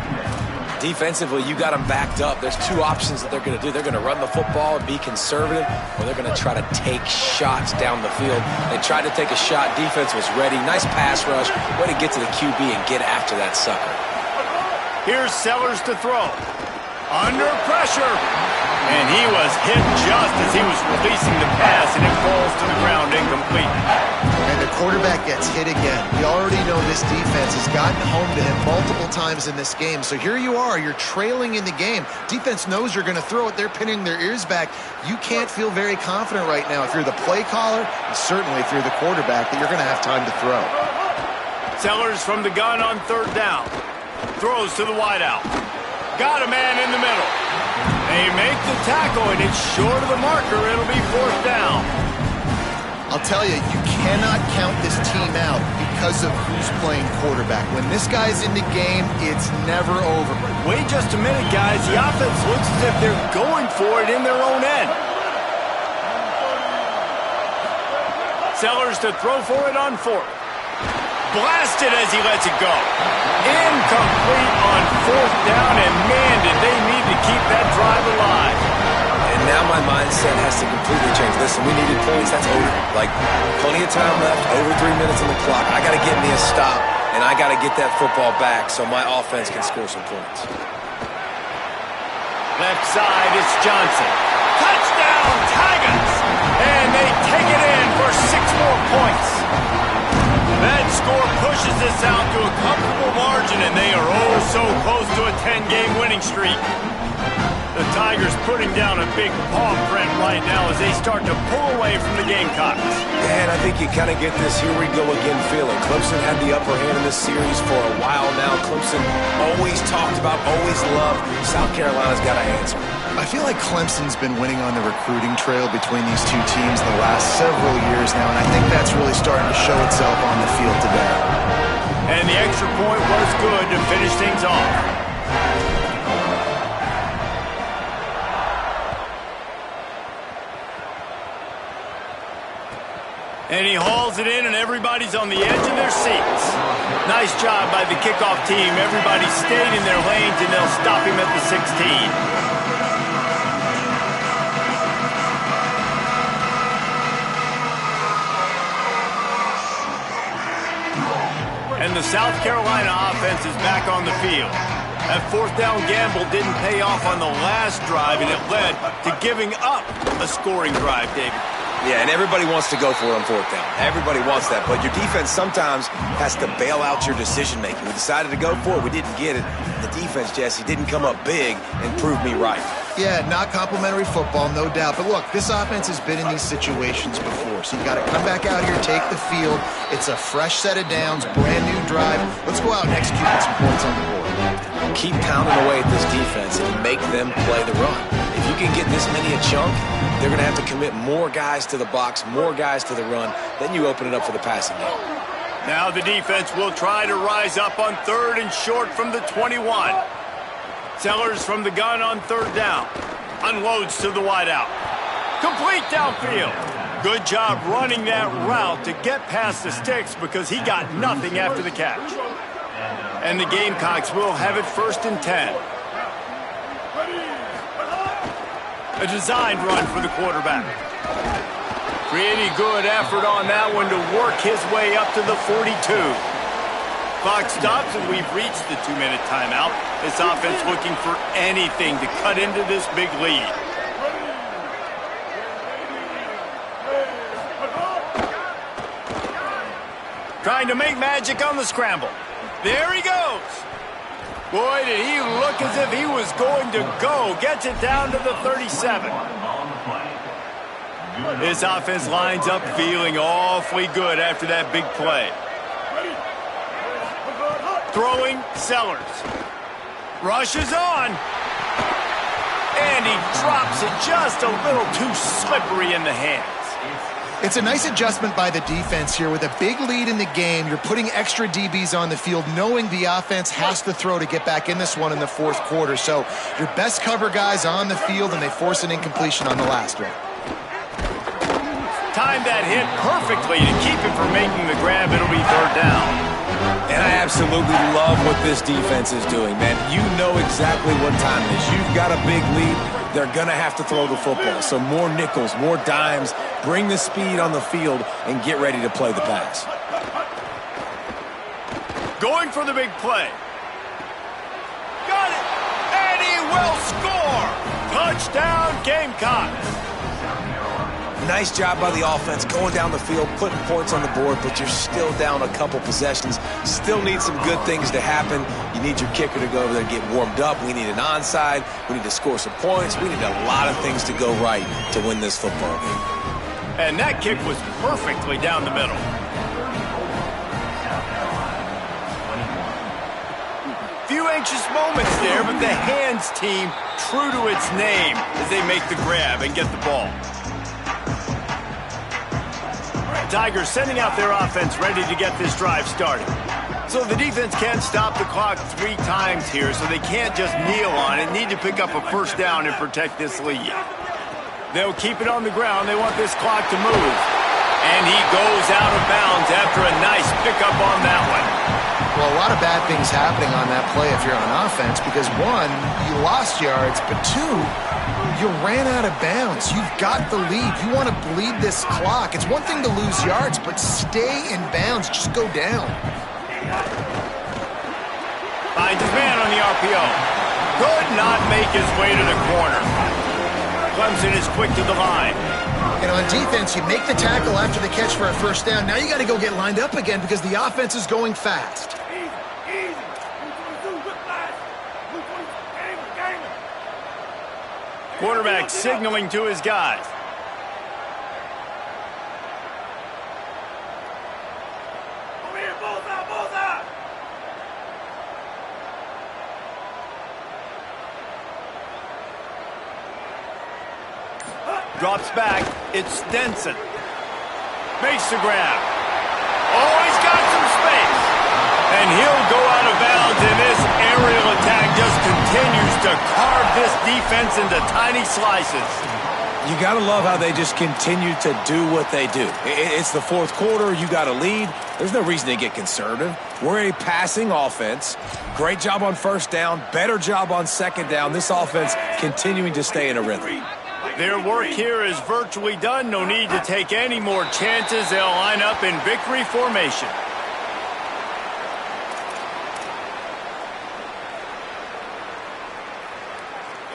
D: Defensively, you got them backed up. There's two options that they're going to do. They're going to run the football and be conservative, or they're going to try to take shots down the field. They tried to take a shot. Defense was ready. Nice pass rush. Way to get to the QB and get after that sucker.
A: Here's Sellers to throw. Under pressure. And he was hit just as he was releasing the pass, and it falls to the ground incomplete.
C: And the quarterback gets hit again. We already know this defense has gotten home to him multiple times in this game. So here you are, you're trailing in the game. Defense knows you're going to throw it. They're pinning their ears back. You can't feel very confident right now if you're the play caller, and certainly if you're the quarterback, that you're going to have time to throw.
A: Sellers from the gun on 3rd down. Throws to the wideout. Got a man in the middle. They make the tackle, and it's short of the marker. It'll be 4th down.
C: I'll tell you, you cannot count this team out because of who's playing quarterback. When this guy's in the game, it's never over.
A: Wait just a minute, guys. The offense looks as if they're going for it in their own end. Sellers to throw for it on 4th. Blasted as he lets it go. Incomplete on 4th down, and man, did they need to keep that drive alive.
D: And now my mindset has to completely change. Listen, we needed points. That's over. Like, plenty of time left, over 3 minutes on the clock. I got to get me a stop, and I got to get that football back so my offense can score some points.
A: Left side, it's Johnson. Touchdown, Tigers! And they take it in for 6 more points. That score pushes this out to a comfortable margin, and they are oh so close to a 10-game winning streak. The Tigers putting down a big paw print right now as they start to pull away from the Gamecocks.
D: And I think you kind of get this here we go again feeling. Clemson had the upper hand in this series for a while now. Clemson always talked about, always loved. South Carolina's got to answer.
C: I feel like Clemson's been winning on the recruiting trail between these two teams the last several years now, and I think that's really starting to show itself on the field today.
A: And the extra point was good to finish things off. And he hauls it in, and everybody's on the edge of their seats. Nice job by the kickoff team. Everybody stayed in their lanes, and they'll stop him at the 16. And the South Carolina offense is back on the field. That 4th down gamble didn't pay off on the last drive, and it led to giving up a scoring drive, David.
D: Yeah, and everybody wants to go for it on 4th down. Everybody wants that, but your defense sometimes has to bail out your decision-making. We decided to go for it. We didn't get it. The defense, Jesse, didn't come up big and prove me right.
C: Yeah, not complimentary football, no doubt. But look, this offense has been in these situations before, so you got to come back out here, take the field. It's a fresh set of downs, brand new drive. Let's go out and execute some points on the board.
D: Keep pounding away at this defense and make them play the run. If you can get this many a chunk, they're going to have to commit more guys to the box, more guys to the run. Then you open it up for the passing game.
A: Now the defense will try to rise up on 3rd and short from the 21. Sellers from the gun on 3rd down. Unloads to the wideout. Complete downfield. Good job running that route to get past the sticks because he got nothing after the catch. And the Gamecocks will have it 1st and 10. A designed run for the quarterback. Pretty good effort on that one to work his way up to the 42. Clock stops and we've reached the 2-minute timeout. This offense looking for anything to cut into this big lead. Trying to make magic on the scramble. There he goes. Boy, did he look as if he was going to go. Gets it down to the 37. This offense lines up feeling awfully good after that big play. Throwing, Sellers. Rushes on. And he drops it just a little too slippery in the hands.
C: It's a nice adjustment by the defense here. With a big lead in the game, you're putting extra DBs on the field, knowing the offense has to throw to get back in this one in the 4th quarter. So your best cover guys on the field, and they force an incompletion on the last one.
A: Timed that hit perfectly to keep him from making the grab. It'll be 3rd down.
D: And I absolutely love what this defense is doing, man. You know exactly what time it is. You've got a big lead. They're going to have to throw the football. So more nickels, more dimes, bring the speed on the field, and get ready to play the pass.
A: Going for the big play. Got it! And he will score! Touchdown, Gamecocks!
D: Nice job by the offense going down the field, putting points on the board, but you're still down a couple possessions. Still need some good things to happen. You need your kicker to go over there and get warmed up. We need an onside. We need to score some points. We need a lot of things to go right to win this football game.
A: And that kick was perfectly down the middle. Few anxious moments there, but the hands team true to its name as they make the grab and get the ball. Tigers sending out their offense ready to get this drive started. So the defense can't stop the clock 3 times here, so they can't just kneel on it. Need to pick up a 1st down and protect this lead. They'll keep it on the ground. They want this clock to move. And he goes out of bounds after a nice pickup on that one.
C: Well, a lot of bad things happening on that play if you're on offense because, 1, you lost yards, but 2, you ran out of bounds. You've got the lead. You want to bleed this clock. It's one thing to lose yards, but stay in bounds. Just go down.
A: Finds his man on the RPO. Could not make his way to the corner. Clemson is quick to the line.
C: And on defense, you make the tackle after the catch for a 1st down. Now you got to go get lined up again because the offense is going fast.
A: Quarterback signaling to his guys. Drops back. It's Stenson. Makes the grab. Oh, he's got some space. And he'll go out of bounds, and this aerial attack just continues to carve this defense into tiny slices.
D: You got to love how they just continue to do what they do. It's the 4th quarter. You got a lead. There's no reason to get conservative. We're a passing offense. Great job on 1st down. Better job on 2nd down. This offense continuing to stay in a rhythm.
A: Their work here is virtually done. No need to take any more chances. They'll line up in victory formation.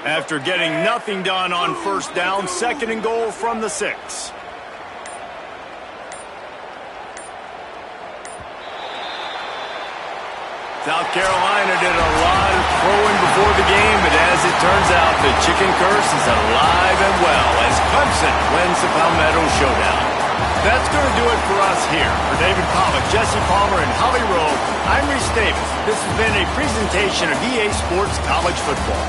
A: After getting nothing done on 1st down, 2nd and goal from the 6. South Carolina did a lot of throwing before the game, but as it turns out, the chicken curse is alive and well as Clemson wins the Palmetto Showdown. That's going to do it for us here. For David Pollack, Jesse Palmer, and Holly Rowe, I'm Reese Davis. This has been a presentation of EA Sports College Football.